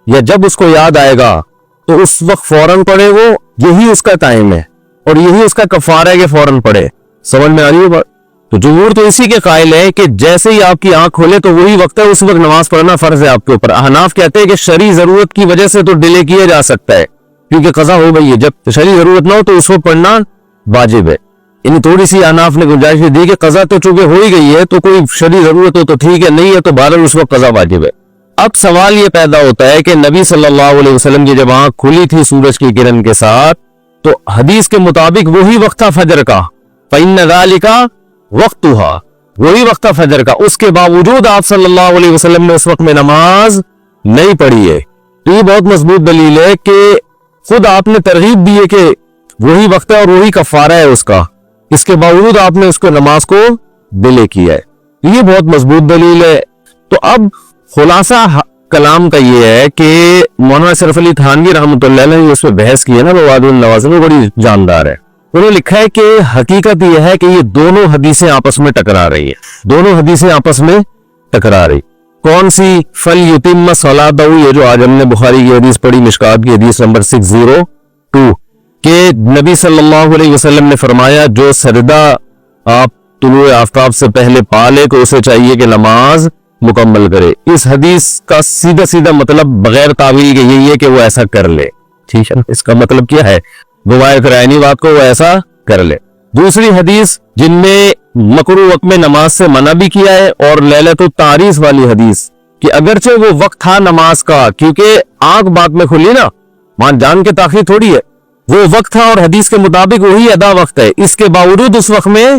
یا جب اس کو یاد آئے گا تو اس وقت فوراً پڑھے, وہ یہی اس کا ٹائم ہے اور یہی اس کا کفارہ ہے کہ فوراً پڑھے. سمجھ میں آ رہی ہے بات؟ تو جمہور تو اسی کے قائل ہے کہ جیسے ہی آپ کی آنکھ کھولے تو وہی وقت ہے, اس وقت نماز پڑھنا فرض ہے آپ کے اوپر. احناف کہتے ہیں کہ شرعی ضرورت کی وجہ سے تو ڈیلے کیا جا سکتا ہے کیونکہ قضا ہو گئی ہے, جب شرعی ضرورت نہ ہو تو اس وقت پڑھنا واجب ہے. یعنی تھوڑی سی احناف نے گنجائش دی کہ قضا تو چونکہ ہو ہی گئی ہے تو کوئی شرعی ضرورت ہو تو ٹھیک ہے, نہیں ہے تو بہرحال اس وقت قضا واجب ہے. اب سوال یہ پیدا ہوتا ہے کہ نبی صلی اللہ علیہ وسلم کی جب آنکھ کھلی تھی سورج کی کرن کے ساتھ تو حدیث کے مطابق وہی وقت تھا فجر کا, فإن ذلک وقتھا, وہی وقت تھا فجر کا. اس کے باوجود آپ صلی اللہ علیہ وسلم نے اس وقت میں نماز نہیں پڑھی ہے. تو یہ بہت مضبوط دلیل ہے کہ خود آپ نے ترغیب دی ہے کہ وہی وقت ہے اور وہی کفارہ ہے اس کا, اس کے باوجود آپ نے اس کو نماز کو ڈیلے کیا ہے. یہ بہت مضبوط دلیل ہے. تو اب خلاصہ کلام کا یہ ہے کہ مولانا اشرف علی تھانوی رحمۃ اللہ علیہ نے اس پہ بحث کی ہے نا, مواد النوازل میں بڑی جاندار ہے. انہوں نے لکھا ہے کہ حقیقت یہ ہے کہ یہ دونوں حدیثیں آپس میں ٹکرا رہی ہیں, دونوں حدیثیں آپس میں ٹکرا رہی. کون سی؟ فَلْيُتِمَّ صَلَاتَهُ, یہ جو آج ہم نے بخاری کی حدیث پڑھی, مشکات کی حدیث نمبر 602, کہ نبی صلی اللہ علیہ وسلم نے فرمایا جو سجدہ آپ طلوع آفتاب سے پہلے پا لے تو اسے چاہیے کہ نماز مکمل کرے. اس حدیث کا سیدھا سیدھا مطلب بغیر تعویل کے یہی ہے کہ وہ ایسا کر لے. ٹھیک ہے, اس کا مطلب کیا ہے؟ روایت کرائنی بات کو وہ ایسا کر لے. دوسری حدیث جن میں مکروہ وقت میں نماز سے منع بھی کیا ہے, اور لیلۃ التعریس والی حدیث کہ اگرچہ وہ وقت تھا نماز کا, کیونکہ آنکھ بعد میں کھلی نا, مان جان کے تاخیر تھوڑی ہے, وہ وقت تھا اور حدیث کے مطابق وہی ادا وقت ہے, اس کے باوجود اس وقت میں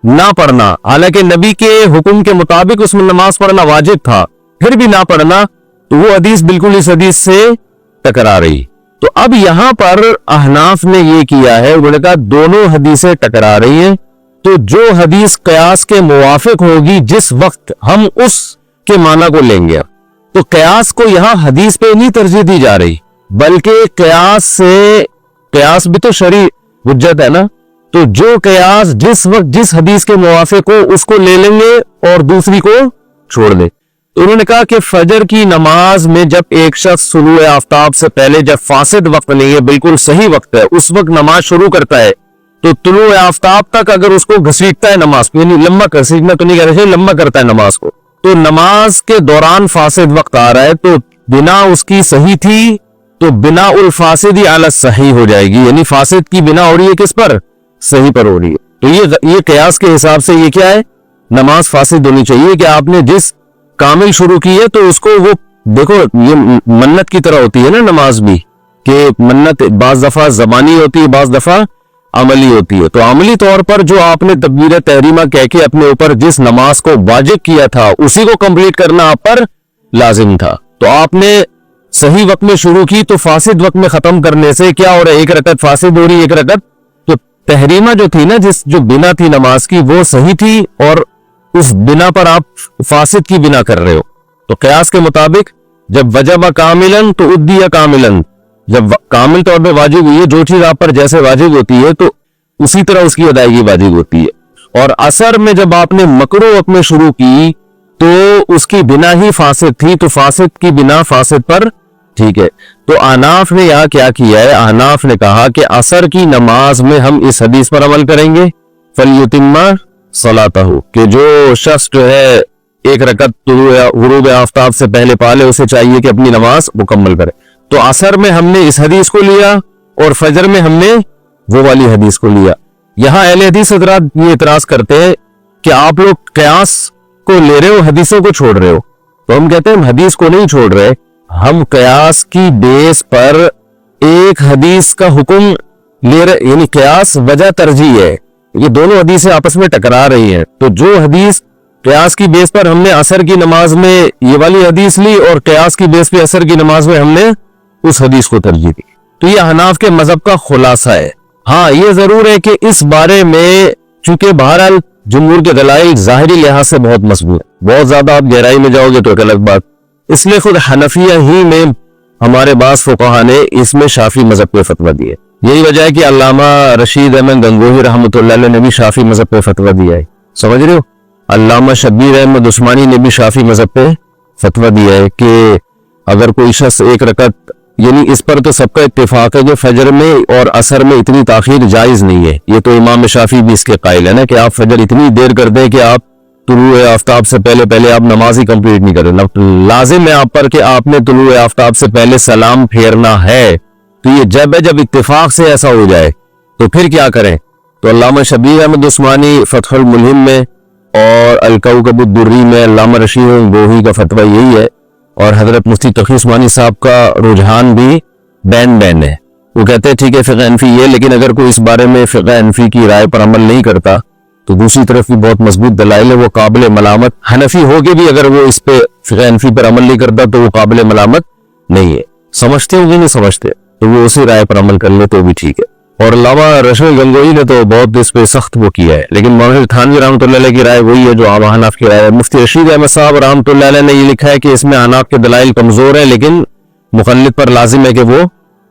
نہ پڑھنا, حالانکہ نبی کے حکم کے مطابق اس میں نماز پڑھنا واجب تھا, پھر بھی نہ پڑھنا, تو وہ حدیث بالکل اس حدیث سے ٹکرا رہی. تو اب یہاں پر احناف نے یہ کیا ہے, انہوں نے کہا دونوں حدیثیں ٹکرا رہی ہیں, تو جو حدیث قیاس کے موافق ہوگی جس وقت ہم اس کے معنی کو لیں گے. تو قیاس کو یہاں حدیث پہ نہیں ترجیح دی جا رہی, بلکہ قیاس بھی تو شرعی حجت ہے نا, تو جو قیاس جس وقت جس حدیث کے موافق ہو اس کو لے لیں گے اور دوسری کو چھوڑ دیں. تو انہوں نے کہا کہ فجر کی نماز میں جب ایک شخص طلوع آفتاب سے پہلے جب فاسد وقت نہیں ہے, بالکل صحیح وقت ہے, اس وقت نماز شروع کرتا ہے, تو طلوع آفتاب تک اگر اس کو گھسیٹتا ہے نماز کو, یعنی لمبا گھسیٹنا تو نہیں کہہ رہے, لمبا کرتا ہے نماز کو, تو نماز کے دوران فاسد وقت آ رہا ہے, تو بنا اس کی صحیح تھی تو بنا الفاسد علی صحیح ہو جائے گی, یعنی فاسد کی بنا ہو رہی ہے کس پر؟ صحیح پر ہو رہی ہے. تو یہ قیاس کے حساب سے یہ کیا ہے؟ نماز فاسد ہونی چاہیے کہ آپ نے جس کامل شروع کی ہے تو اس کو وہ دیکھو یہ منت کی طرح ہوتی ہے نا نماز بھی، کہ منت بعض دفعہ زبانی ہوتی ہے بعض دفعہ عملی ہوتی ہے. تو عملی طور پر جو آپ نے تکبیر تحریمہ کہہ کے اپنے اوپر جس نماز کو واجب کیا تھا اسی کو کمپلیٹ کرنا آپ پر لازم تھا. تو آپ نے صحیح وقت میں شروع کی تو فاسد وقت میں ختم کرنے سے کیا ہو رہا ہے؟ ایک رکعت فاسد ہو رہی ہے، ایک رکعت. تو تحریمہ جو تھی نا جو بنا تھی نماز کی وہ صحیح تھی، اور اس بنا پر آپ فاسد کی بنا کر رہے ہو. تو قیاس کے مطابق جب وجب کاملاً تو ادیہ کاملاً، جب کامل طور پہ واجب ہوئی ہے جو چیز آپ پر جیسے واجب ہوتی ہے تو اسی طرح اس کی ادائیگی واجب ہوتی ہے. اور اثر میں جب آپ نے مکروہ وقت میں شروع کی تو اس کی بنا ہی فاسد تھی، تو فاسد کی بنا فاسد پر ٹھیک ہے. تو احناف نے یہاں کیا کیا ہے؟ احناف نے کہا کہ اثر کی نماز میں ہم اس حدیث پر عمل کریں گے، فَلْيُتِمَّ صَلَاتَهُ، کہ جو شخص جو ہے ایک رکعت غروب آفتاب سے پہلے پالے اسے چاہیے کہ اپنی نماز مکمل کرے. تو عصر میں ہم نے اس حدیث کو لیا اور فجر میں ہم نے وہ والی حدیث کو لیا. یہاں اہل حدیث حضرات یہ اعتراض کرتے ہیں کہ آپ لوگ قیاس کو لے رہے ہو، حدیثوں کو چھوڑ رہے ہو. تو ہم کہتے ہیں ہم حدیث کو نہیں چھوڑ رہے، ہم قیاس کی بیس پر ایک حدیث کا حکم لے رہے، یعنی قیاس وجہ ترجیح ہے. یہ دونوں حدیثیں آپس میں ٹکرا رہی ہیں. تو جو حدیث قیاس کی بیس پر ہم نے عصر کی نماز میں یہ والی حدیث لی اور قیاس کی بیس پہ عصر کی نماز میں ہم نے اس حدیث کو ترجیح دی. تو یہ حناف کے مذہب کا خلاصہ ہے. ہاں یہ ضرور ہے کہ اس بارے میں چونکہ بہرحال جمہور کے دلائل ظاہری لحاظ سے بہت مضبوط، بہت زیادہ آپ گہرائی میں جاؤ گے تو ایک الگ بات. اس لیے خود حنفیہ ہی میں ہمارے بعض فقہا نے اس میں شافعی مذہب پہ فتویٰ دیا. یہی وجہ ہے کہ علامہ رشید احمد گنگوہی رحمۃ اللہ علیہ نے بھی شافعی مذہب پہ فتویٰ دیا ہے. سمجھ رہے ہو؟ علامہ شبیر احمد عثمانی نے بھی شافعی مذہب پہ فتویٰ دیا ہے کہ اگر کوئی شخص ایک رکعت، یعنی اس پر تو سب کا اتفاق ہے کہ فجر میں اور عصر میں اتنی تاخیر جائز نہیں ہے. یہ تو امام شافعی بھی اس کے قائل ہے نا کہ آپ فجر اتنی دیر کر دیں کہ آپ طلوع آفتاب سے پہلے آپ نماز ہی کمپلیٹ نہیں کریں. لازم ہے آپ پر کہ آپ نے طلوع آفتاب سے پہلے سلام پھیرنا ہے. تو یہ جب اتفاق سے ایسا ہو جائے تو پھر کیا کریں؟ تو علامہ شبیر احمد عثمانی فتح الملہم میں اور الکوکب الدری میں علامہ رشید گنگوہی کا فتویٰ یہی ہے. اور حضرت مفتی تقی عثمانی صاحب کا رجحان بھی بین ہے. وہ کہتے ہیں ٹھیک ہے فقہ حنفی یہ، لیکن اگر کوئی اس بارے میں فقہ حنفی کی رائے پر عمل نہیں کرتا تو دوسری طرف بھی بہت مضبوط دلائل ہے، وہ قابل ملامت حنفی ہو کے بھی اگر وہ اس پہ فقہ حنفی پر عمل نہیں کرتا تو وہ قابل ملامت نہیں ہے. سمجھتے ہو کہ نہیں سمجھتے تو وہ اسی رائے پر عمل کر لے تو بھی ٹھیک ہے. اور علامہ رشید گنگوہی نے تو بہت اس پہ سخت وہ کیا ہے، لیکن مولانا تھانوی رحمۃ اللہ علیہ کی رائے وہی ہے جو عام حناف کی رائے ہے. مفتی رشید احمد صاحب رحمۃ اللہ علیہ نے یہ لکھا ہے کہ اس میں حناف کے دلائل کمزور ہیں، لیکن مخلد پر لازم ہے کہ وہ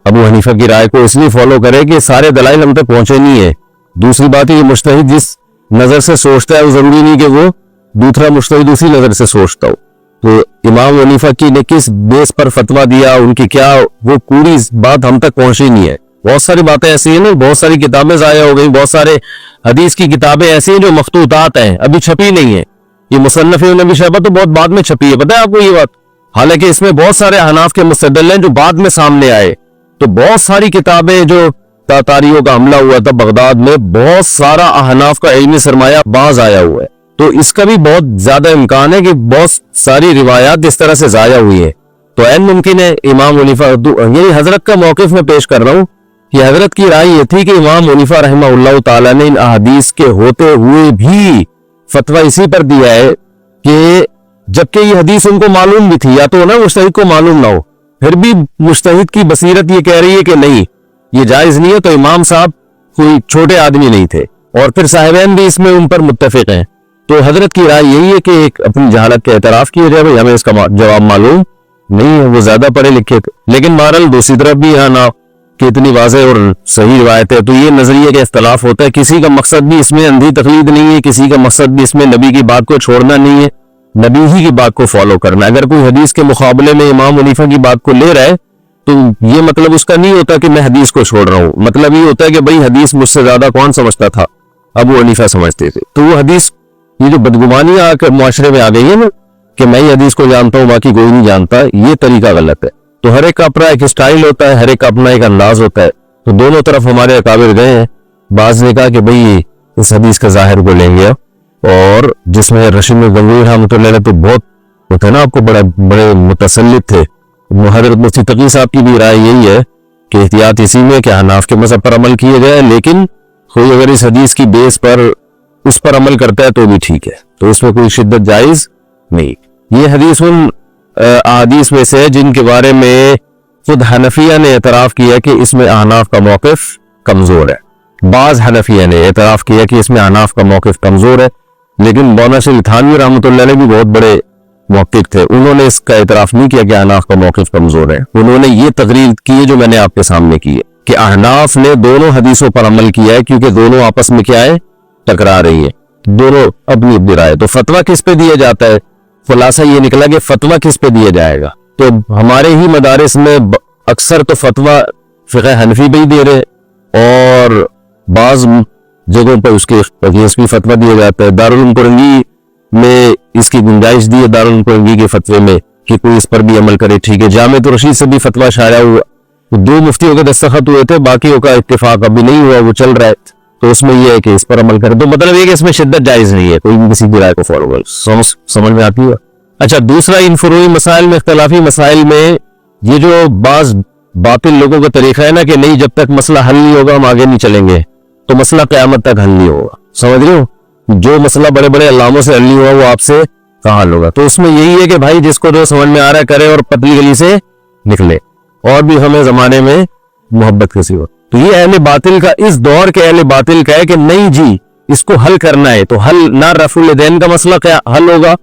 ابو حنیفہ کی رائے کو اس لیے فالو کرے کہ سارے دلائل ہم تک پہنچے نہیں ہیں. دوسری بات یہ مجتہد جس نظر سے سوچتا ہے وہ ضروری نہیں کہ وہ دوسرا مجتہد اسی نظر سے سوچتا ہو. تو امام حنیفہ کی نے کس بیس پر فتویٰ دیا، ان کی کیا، وہ پوری بات ہم تک پہنچی نہیں ہے. بہت ساری باتیں ایسی ہیں نا، بہت ساری کتابیں ضائع ہو گئی، بہت سارے حدیث کی کتابیں ایسی ہیں جو مخطوطات ہیں ابھی چھپی نہیں ہیں. یہ مصنف ابن ابی شیبہ تو بہت بعد میں چھپی ہے، پتہ ہے آپ کو یہ بات. حالانکہ اس میں بہت سارے احناف کے مستدل ہیں جو بعد میں سامنے آئے. تو بہت ساری کتابیں جو تاتاریوں کا حملہ ہوا تھا بغداد میں، بہت سارا احناف کا علمی سرمایہ باز آیا ہوا ہے. تو اس کا بھی بہت زیادہ امکان ہے کہ بہت ساری روایات اس طرح سے ضائع ہوئی ہیں. تو عین ممکن ہے امام حنیفہ، یعنی حضرت کا موقف میں پیش کر رہا ہوں کہ حضرت کی رائے یہ تھی کہ امام حنیفہ رحمہ اللہ تعالیٰ نے ان احادیث کے ہوتے ہوئے بھی فتویٰ اسی پر دیا ہے کہ جبکہ یہ حدیث ان کو معلوم بھی تھی، یا تو نا مجتہد کو معلوم نہ ہو، پھر بھی مجتہد کی بصیرت یہ کہہ رہی ہے کہ نہیں یہ جائز نہیں ہے. تو امام صاحب کوئی چھوٹے آدمی نہیں تھے، اور پھر صاحبین بھی اس میں ان پر متفق ہیں. تو حضرت کی رائے یہی ہے کہ ایک اپنی جہالت کا اعتراف کیا جائے، بھائی ہمیں اس کا جواب معلوم نہیں ہے، وہ زیادہ پڑھے لکھے تھے. لیکن بہرحال دوسری طرف بھی یہاں نہ کہ اتنی واضح اور صحیح روایت ہے. تو یہ نظریے کا اختلاف ہوتا ہے. کسی کا مقصد بھی اس میں اندھی تقلید نہیں ہے، کسی کا مقصد بھی اس میں نبی کی بات کو چھوڑنا نہیں ہے، نبی ہی کی بات کو فالو کرنا. اگر کوئی حدیث کے مقابلے میں امام حنیفہ کی بات کو لے رہا ہے تو یہ مطلب اس کا نہیں ہوتا کہ میں حدیث کو چھوڑ رہا ہوں. مطلب یہ ہوتا ہے کہ بھئی حدیث مجھ سے زیادہ کون سمجھتا تھا؟ ابو حنیفہ سمجھتے تھے. تو وہ حدیث، یہ جو بدگمانی آ کر معاشرے میں آ گئی ہے نا کہ میں یہ حدیث کو جانتا ہوں باقی کوئی نہیں جانتا، یہ طریقہ غلط ہے. تو ہر ایک کا اپنا ایک سٹائل ہوتا ہے، ہر ایک کا اپنا ایک انداز ہوتا ہے. تو دونوں طرف ہمارے اکابر گئے ہیں. بعض نے کہا کہ بھئی اس حدیث کا ظاہر کو لیں گے اور جس میں رشید گنگوہی رحمۃ اللہ علیہ تو بہت ہوتا ہے نا، آپ کو بڑے متسلط تھے. حضرت مفتی تقی صاحب کی بھی رائے یہی ہے کہ احتیاط اسی میں کہ حناف کے مذہب پر عمل کیے جائے، لیکن کوئی اگر اس حدیث کی بیس پر اس پر عمل کرتا ہے تو بھی ٹھیک ہے، تو اس میں کوئی شدت جائز نہیں. یہ حدیث ان احادیث میں سے جن کے بارے میں خود حنفیہ نے اعتراف کیا کہ اس میں احناف کا موقف کمزور ہے. بعض حنفیہ نے اعتراف کیا کہ اس میں احناف کا موقف کمزور ہے، لیکن مولانا شیخ تھانوی رحمۃ اللہ علیہ بھی بہت بڑے محقق تھے، انہوں نے اس کا اعتراف نہیں کیا کہ احناف کا موقف کمزور ہے. انہوں نے یہ تقریر کی ہے جو میں نے آپ کے سامنے کی ہے کہ احناف نے دونوں حدیثوں پر عمل کیا ہے، کیونکہ دونوں آپس میں کیا ہے، ٹکرا رہی ہیں، دونوں اپنی اپنی رائے. تو فتویٰ کس پہ دیا جاتا ہے؟ خلاصہ یہ نکلا کہ فتویٰ کس پہ دیا جائے گا. تو ہمارے ہی مدارس میں اکثر تو فتویٰ فقہ حنفی پہ ہی دے رہے، اور بعض جگہوں پر اس کے اگینسٹ بھی فتویٰ دیا جاتا ہے. دارالعلوم کرنگی میں اس کی گنجائش دی ہے، دارالعلوم کرنگی کے فتوے میں، کہ کوئی اس پر بھی عمل کرے، ٹھیک ہے. جامع الرشید سے بھی فتویٰ شائع ہوا، 2 مفتیوں کے دستخط ہوئے تھے، باقیوں کا اتفاق ابھی نہیں ہوا، وہ چل رہا ہے. تو اس میں یہ ہے کہ اس پر عمل کرے. تو مطلب یہ کہ اس میں شدت جائز نہیں ہے، کوئی بھی کسی کی رائے کو فالو کرے. سمجھ میں آتی ہے؟ اچھا، دوسرا ان فروعی مسائل میں، اختلافی مسائل میں یہ جو بعض باطل لوگوں کا طریقہ ہے نا کہ نہیں، جب تک مسئلہ حل نہیں ہوگا ہم آگے نہیں چلیں گے، تو مسئلہ قیامت تک حل نہیں ہوگا. سمجھ رہے ہو؟ جو مسئلہ بڑے بڑے علاموں سے حل نہیں ہوا وہ آپ سے کہاں حل ہوگا. تو اس میں یہی ہے کہ بھائی جس کو جو سمجھ میں آ رہا ہے کرے اور پتلی گلی سے نکلے، اور بھی ہمیں زمانے میں محبت کسی ہو. تو یہ اہل باطل کا، اس دور کے اہل باطل کا ہے کہ نہیں جی اس کو حل کرنا ہے. تو حل نہ رفع الیدین کا مسئلہ کیا حل ہوگا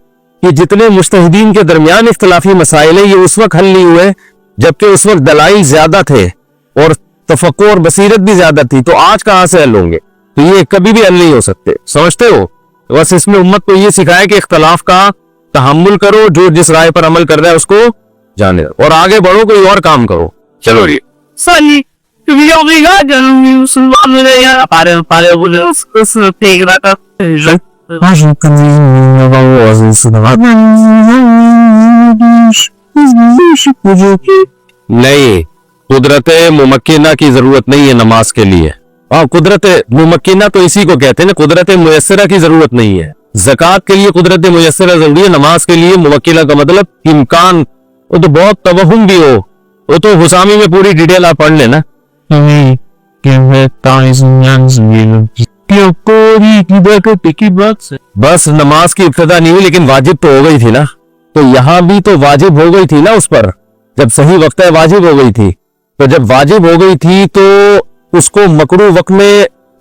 کہ جتنے مجتہدین کے درمیان اختلافی مسائل ہیں یہ اس وقت حل نہیں ہوئے جبکہ اس وقت دلائل زیادہ تھے اور تفقع اور بصیرت بھی زیادہ تھی. تو آج کہاں سے حل ہوں گے؟ تو یہ کبھی بھی حل نہیں ہو سکتے. سمجھتے ہو؟ بس اس میں امت کو یہ سکھایا کہ اختلاف کا تحمل کرو، جو جس رائے پر عمل کر رہا ہے اس کو جانے دو اور آگے بڑھو، کوئی اور کام کرو. چلو جی نہیں، قدرت ممکنہ کی ضرورت نہیں ہے نماز کے لیے. ہاں، قدرت ممکنہ تو اسی کو کہتے ہیں نا، قدرت میسرہ کی ضرورت نہیں ہے. زکوٰۃ کے لیے قدرت میسرہ ضروری ہے، نماز کے لیے ممکنہ کا مطلب امکان. وہ تو بہت توہم بھی ہو، وہ تو حسامی میں پوری ڈیٹیل آپ پڑھ لینا. بس نماز کی ابتدا نہیں ہوئی لیکن واجب تو ہو گئی تھی نا. تو یہاں بھی تو واجب ہو گئی تھی نا، اس پر جب صحیح وقت ہے واجب ہو گئی تھی. تو جب واجب ہو گئی تھی تو اس کو مکروہ وقت میں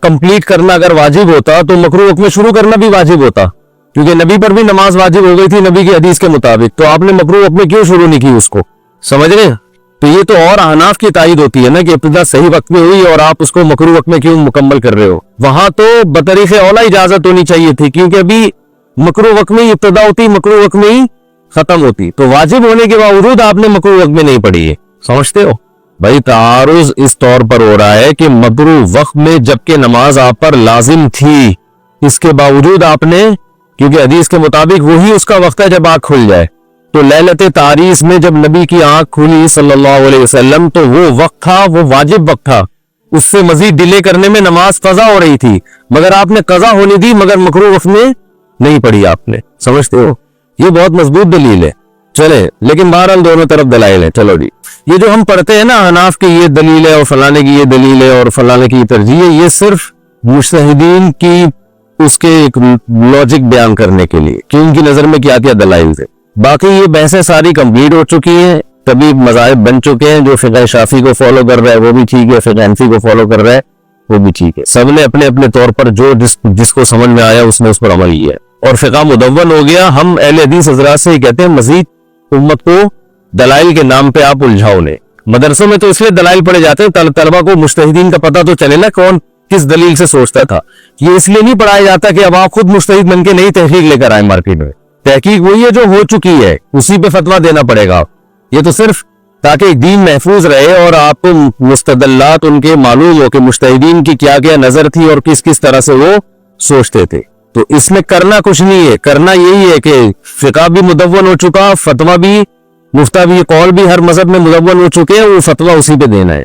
کمپلیٹ کرنا اگر واجب ہوتا تو مکروہ وقت میں شروع کرنا بھی واجب ہوتا، کیونکہ نبی پر بھی نماز واجب ہو گئی تھی نبی کی حدیث کے مطابق. تو آپ نے مکروہ وقت میں کیوں شروع نہیں کی اس کو؟ سمجھ رہے ہیں؟ تو یہ تو اور احناف کی تائید ہوتی ہے نا کہ ابتدا صحیح وقت میں ہوئی اور آپ اس کو مکروہ وقت میں کیوں مکمل کر رہے ہو. وہاں تو بطریق اولا اجازت ہونی چاہیے تھی، کیونکہ ابھی مکروہ وقت میں ہی ابتدا ہوتی، مکروہ وقت میں ہی ختم ہوتی. تو واجب ہونے کے باوجود آپ نے مکروہ وقت میں نہیں پڑھی ہے. سمجھتے ہو بھائی؟ تعارض اس طور پر ہو رہا ہے کہ مکروہ وقت میں جبکہ نماز آپ پر لازم تھی، اس کے باوجود آپ نے، کیونکہ حدیث کے مطابق وہی اس کا وقت ہے جب آنکھ کھل جائے. تو لیلت تعریس میں جب نبی کی آنکھ کھلی صلی اللہ علیہ وسلم تو وہ وقت تھا، وہ واجب وقت تھا. اس سے مزید ڈیلے کرنے میں نماز قضا ہو رہی تھی، مگر آپ نے قضا ہونے دی، مگر مکروہ وقت میں نہیں پڑھی آپ نے. سمجھتے ہو؟ یہ بہت مضبوط دلیل ہے. چلے، لیکن بہرحال دونوں طرف دلائل ہیں. چلو جی، یہ جو ہم پڑھتے ہیں نا احناف کی یہ دلیل ہے اور فلانے کی یہ دلیل ہے اور فلانے کی یہ ترجیح ہے، یہ صرف مجتہدین کی اس کے ایک لاجک بیان کرنے کے لیے کہ ان کی نظر میں کیا کیا دلائل تھے. باقی یہ بحثیں ساری کمپلیٹ ہو چکی ہیں، تبھی مذاہب بن چکے ہیں. جو فقہ شافعی کو فالو کر رہا ہے وہ بھی ٹھیک ہے، فقہ حنفی کو فالو کر رہا ہے وہ بھی ٹھیک ہے. سب نے اپنے اپنے طور پر جو جس کو سمجھ میں آیا اس نے اس پر عمل کیا ہے اور فقہ مدون ہو گیا. ہم اہل حدیث حضرات سے ہی کہتے ہیں مزید امت کو دلائل کے نام پہ آپ الجھاؤ نے. مدرسوں میں تو اس لیے دلائل پڑھے جاتے ہیں طلبہ کو مجتہدین کا پتہ تو چلے نا کون کس دلیل سے سوچتا تھا. یہ اس لیے نہیں پڑھایا جاتا کہ اب آپ خود مجتہد بن کے نئی تحقیق لے کر آئے مارکیٹ میں. تحقیق وہی ہے جو ہو چکی ہے، اسی پہ فتویٰ دینا پڑے گا. یہ تو صرف تاکہ دین محفوظ رہے اور آپ کو مستدلات ان کے معلوم ہو کہ مجتہدین کی کیا کیا نظر تھی اور کس کس طرح سے وہ سوچتے تھے. تو اس میں کرنا کچھ نہیں ہے، کرنا یہی ہے کہ فقہ بھی مدون ہو چکا، فتویٰ بھی، مفتہ بھی، قول بھی ہر مذہب میں مدون ہو چکے ہیں، وہ فتویٰ اسی پہ دینا ہے.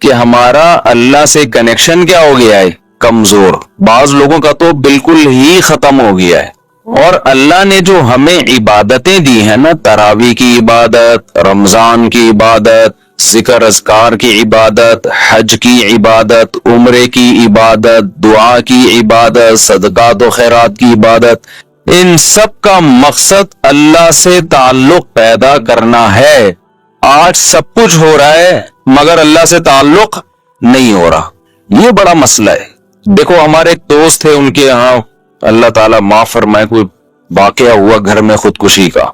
کہ ہمارا اللہ سے کنیکشن کیا ہو گیا ہے؟ کمزور. بعض لوگوں کا تو بالکل ہی ختم ہو گیا ہے. اور اللہ نے جو ہمیں عبادتیں دی ہیں نا، تراویح کی عبادت، رمضان کی عبادت، ذکر اذکار کی عبادت، حج کی عبادت، عمرے کی عبادت، دعا کی عبادت، صدقات و خیرات کی عبادت، ان سب کا مقصد اللہ سے تعلق پیدا کرنا ہے. آج سب کچھ ہو رہا ہے مگر اللہ سے تعلق نہیں ہو رہا. یہ بڑا مسئلہ ہے. دیکھو ہمارے ایک دوست تھے، ان کے یہاں اللہ تعالیٰ معاف فرمائے کوئی واقعہ ہوا گھر میں خودکشی کا.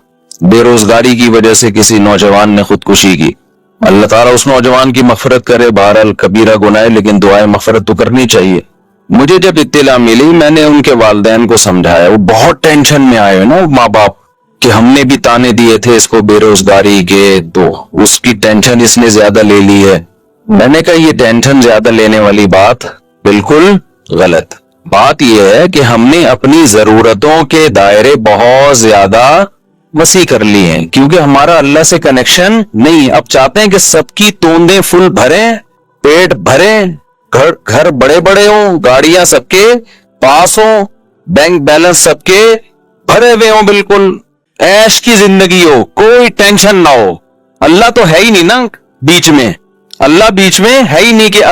بے روزگاری کی وجہ سے کسی نوجوان نے خودکشی کی. اللہ تعالیٰ اس نوجوان کی مغفرت کرے. بہرحال کبیرہ گناہ ہے لیکن دعائیں مغفرت تو کرنی چاہیے. مجھے جب اطلاع ملی میں نے ان کے والدین کو سمجھایا. وہ بہت ٹینشن میں آئے نا ماں باپ کہ ہم نے بھی تانے دیے تھے اس کو بے روزگاری کے، تو اس کی ٹینشن اس نے زیادہ لے لی ہے. میں نے کہا یہ ٹینشن زیادہ لینے والی بات بالکل غلط. بات یہ ہے کہ ہم نے اپنی ضرورتوں کے دائرے بہت زیادہ وسیع کر لی ہیں کیونکہ ہمارا اللہ سے کنیکشن نہیں. اب چاہتے ہیں کہ سب کی توندیں فل بھریں، پیٹ بھریں، گھر بڑے بڑے ہوں، گاڑیاں سب کے پاس ہوں، بینک بیلنس سب کے بھرے ہوئے ہوں، بالکل عیش کی زندگی ہو، کوئی ٹینشن نہ ہو. اللہ تو ہے ہی نہیں نا بیچ میں. اللہ بیچ میں ہے ہی نہیں کہ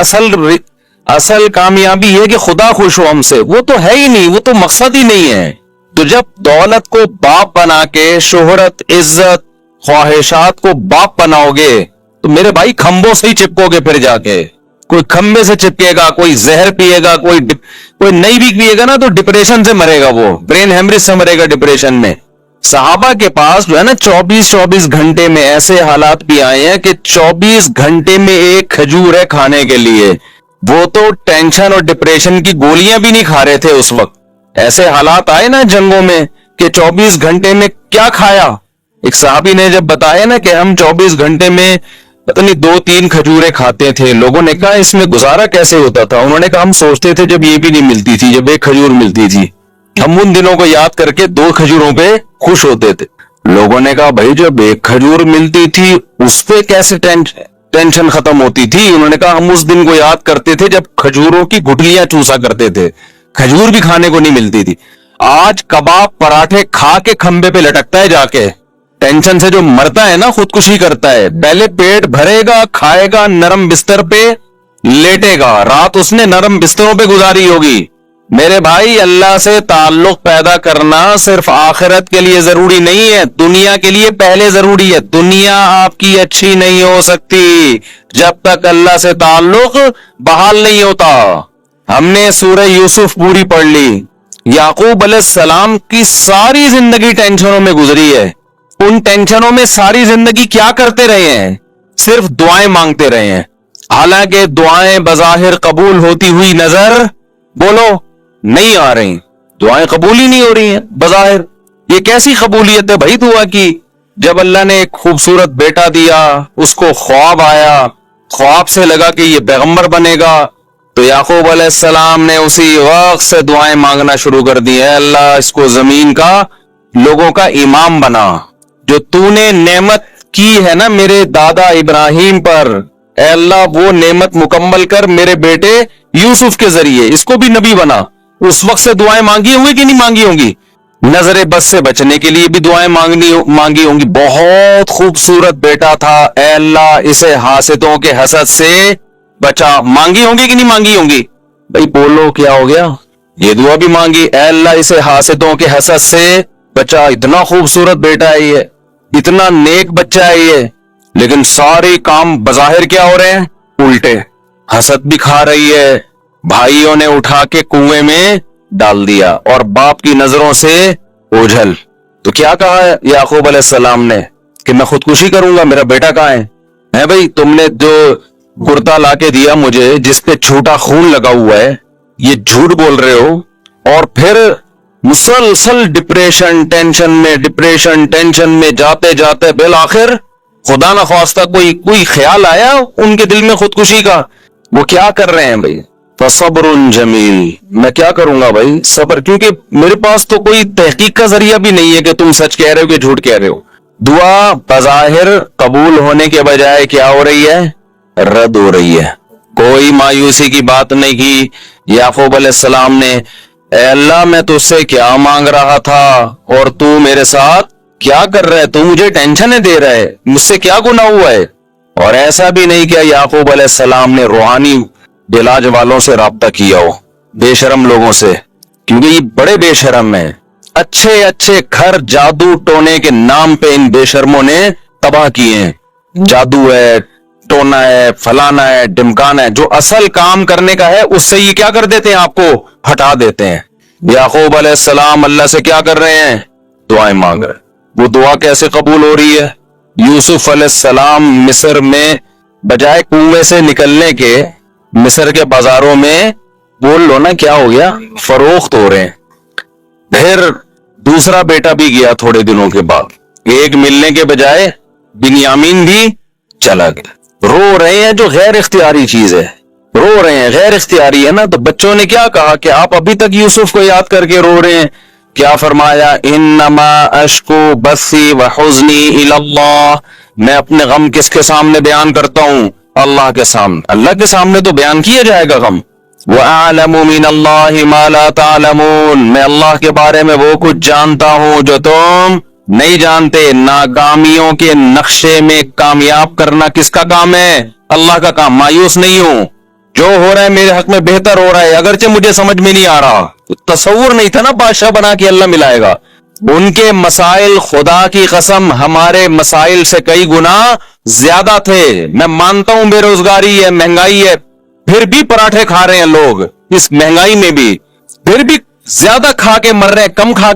اصل کامیابی یہ کہ خدا خوش ہو ہم سے. وہ تو ہے ہی نہیں، وہ تو مقصد ہی نہیں ہے. تو جب دولت کو باپ بنا کے، شہرت، عزت، خواہشات کو باپ بناؤ گے تو میرے بھائی کھمبوں سے ہی چپکو گے. پھر جا کے کوئی کھمبے سے چپکے گا، کوئی زہر پیے گا، کوئی نہیں بھی پیے گا نا تو ڈپریشن سے مرے گا. وہ برین ہیمریج سے مرے گا ڈپریشن میں. صحابہ کے پاس جو ہے نا 24 گھنٹے میں ایسے حالات بھی آئے ہیں کہ 24 گھنٹے میں ایک کھجور ہے کھانے کے لیے. وہ تو ٹینشن اور ڈپریشن کی گولیاں بھی نہیں کھا رہے تھے اس وقت. ایسے حالات آئے نا جنگوں میں کہ 24 گھنٹے میں کیا کھایا. ایک صحابی نے جب بتایا نا کہ ہم 24 گھنٹے میں پتہ نہیں 2-3 کھجوریں کھاتے تھے. لوگوں نے کہا اس میں گزارا کیسے ہوتا تھا؟ انہوں نے کہا ہم سوچتے تھے جب یہ بھی نہیں ملتی تھی، جب ایک کھجور ملتی تھی، ہم ان دنوں کو یاد کر کے 2 کھجوروں پہ خوش ہوتے تھے. لوگوں نے کہا بھائی جب ایک کھجور ملتی تھی اس پہ کیسے ٹینشن ختم ہوتی تھی؟ انہوں نے کہا ہم اس دن کو یاد کرتے تھے جب کھجوروں کی گٹلیاں چوسا کرتے تھے، کھجور بھی کھانے کو نہیں ملتی تھی. آج کباب پراٹھے کھا کے کھمبے پہ لٹکتا ہے جا کے. ٹینشن سے جو مرتا ہے نا خودکشی کرتا ہے. پہلے پیٹ بھرے گا، کھائے گا، نرم بستر پہ لیٹے گا، رات اس نے نرم بستروں پہ گزاری ہوگی. میرے بھائی اللہ سے تعلق پیدا کرنا صرف آخرت کے لیے ضروری نہیں ہے، دنیا کے لیے پہلے ضروری ہے. دنیا آپ کی اچھی نہیں ہو سکتی جب تک اللہ سے تعلق بحال نہیں ہوتا. ہم نے سورہ یوسف پوری پڑھ لی. یعقوب علیہ السلام کی ساری زندگی ٹینشنوں میں گزری ہے. ان ٹینشنوں میں ساری زندگی کیا کرتے رہے ہیں؟ صرف دعائیں مانگتے رہے ہیں. حالانکہ دعائیں بظاہر قبول ہوتی ہوئی نظر بولو نہیں آ رہی. دعائیں قبول ہی نہیں ہو رہی ہیں بظاہر. یہ کیسی قبولیت ہے بھائی دعا کی؟ جب اللہ نے ایک خوبصورت بیٹا دیا، اس کو خواب آیا، خواب سے لگا کہ یہ پیغمبر بنے گا، تو یعقوب علیہ السلام نے اسی وقت سے دعائیں مانگنا شروع کر دی. اے اللہ اس کو زمین کا لوگوں کا امام بنا. جو تو نے نعمت کی ہے نا میرے دادا ابراہیم پر، اے اللہ وہ نعمت مکمل کر میرے بیٹے یوسف کے ذریعے، اس کو بھی نبی بنا. اس وقت سے دعائیں مانگی ہوں گی کہ نہیں مانگی ہوں گی؟ نظر بد سے بچنے کے لیے بھی دعائیں مانگی ہوں گی. بہت خوبصورت بیٹا تھا، اے اللہ اسے حاسدوں کے حسد سے بچا. مانگی ہوں گی کہ نہیں مانگی ہوں گی؟ بھائی بولو کیا ہو گیا؟ یہ دعا بھی مانگی، اے اللہ اسے حاسدوں کے حسد سے بچا. اتنا خوبصورت بیٹا ہے یہ، اتنا نیک بچہ ہے یہ، لیکن سارے کام بظاہر کیا ہو رہے ہیں؟ الٹے. حسد بھی کھا رہی ہے، بھائیوں نے اٹھا کے کنویں میں ڈال دیا اور باپ کی نظروں سے اوجھل. تو کیا کہا ہے یعقوب علیہ السلام نے کہ میں خودکشی کروں گا، میرا بیٹا کہاں ہے بھائی تم نے جو کرتا لا کے دیا مجھے جس پہ چھوٹا خون لگا ہوا ہے، یہ جھوٹ بول رہے ہو. اور پھر مسلسل ڈپریشن ٹینشن میں جاتے جاتے بالآخر خدا نہ خواستہ کوئی خیال آیا ان کے دل میں خودکشی کا. وہ کیا کر رہے ہیں بھائی؟ فصبر جمیل. میں کیا کروں گا بھائی؟ صبر. کیونکہ میرے پاس تو کوئی تحقیق کا ذریعہ بھی نہیں ہے کہ تم سچ کہہ رہے ہو کہ جھوٹ کہہ رہے ہو. دعا بظاہر قبول ہونے کے بجائے کیا ہو رہی ہے؟ رد ہو رہی ہے. کوئی مایوسی کی بات نہیں کی. یعقوب علیہ السلام نے, اے اللہ میں تجھ سے کیا مانگ رہا تھا اور تو میرے ساتھ کیا کر رہا ہے, تو مجھے ٹینشن دے رہا ہے, مجھ سے کیا گناہ ہوا ہے. اور ایسا بھی نہیں کیا یعقوب علیہ السلام نے روحانی علاج والوں سے رابطہ کیا ہو, بے شرم لوگوں سے, کیونکہ یہ بڑے بے شرم ہیں. اچھے اچھے گھر جادو ٹونے کے نام پہ ان بے شرموں نے تباہ کیے ہیں. جادو ہے, ٹونا ہے, فلانا ہے, ڈمکانا ہے, جو اصل کام کرنے کا ہے اس سے یہ کیا کر دیتے ہیں, آپ کو ہٹا دیتے ہیں. یعقوب علیہ السلام اللہ سے کیا کر رہے ہیں, دعائیں مانگ رہے ہیں. وہ دعا کیسے قبول ہو رہی ہے؟ یوسف علیہ السلام مصر میں بجائے کنویں سے نکلنے کے مصر کے بازاروں میں, بول لو نا کیا ہو گیا, فروخت ہو رہے ہیں. پھر دوسرا بیٹا بھی گیا تھوڑے دنوں کے بعد, ایک ملنے کے بجائے بنیامین بھی چلا گیا. رو رہے ہیں, جو غیر اختیاری چیز ہے, رو رہے ہیں, غیر اختیاری ہے نا. تو بچوں نے کیا کہا کہ آپ ابھی تک یوسف کو یاد کر کے رو رہے ہیں. کیا فرمایا, انما اشکو بثی وحزنی الی اللہ, میں اپنے غم کس کے سامنے بیان کرتا ہوں, اللہ کے سامنے. اللہ کے سامنے تو بیان کیا جائے گا غم. وَأَعْلَمُ مِنَ اللَّهِ مَا لَا تَعْلَمُونَ, میں اللہ کے بارے میں وہ کچھ جانتا ہوں جو تم نہیں جانتے. ناکامیوں کے نقشے میں کامیاب کرنا کس کا کام ہے, اللہ کا کام. مایوس نہیں ہوں, جو ہو رہا ہے میرے حق میں بہتر ہو رہا ہے, اگرچہ مجھے سمجھ میں نہیں آ رہا. تصور نہیں تھا نا بادشاہ بنا کے اللہ ملائے گا. ان کے مسائل خدا کی قسم ہمارے مسائل سے کئی گنا زیادہ تھے. میں مانتا ہوں بے روزگاری ہے, مہنگائی ہے, پھر بھی پراٹھے کھا رہے ہیں لوگ اس مہنگائی میں بھی, پھر بھی زیادہ کھا کے مر رہے ہیں, کم کھا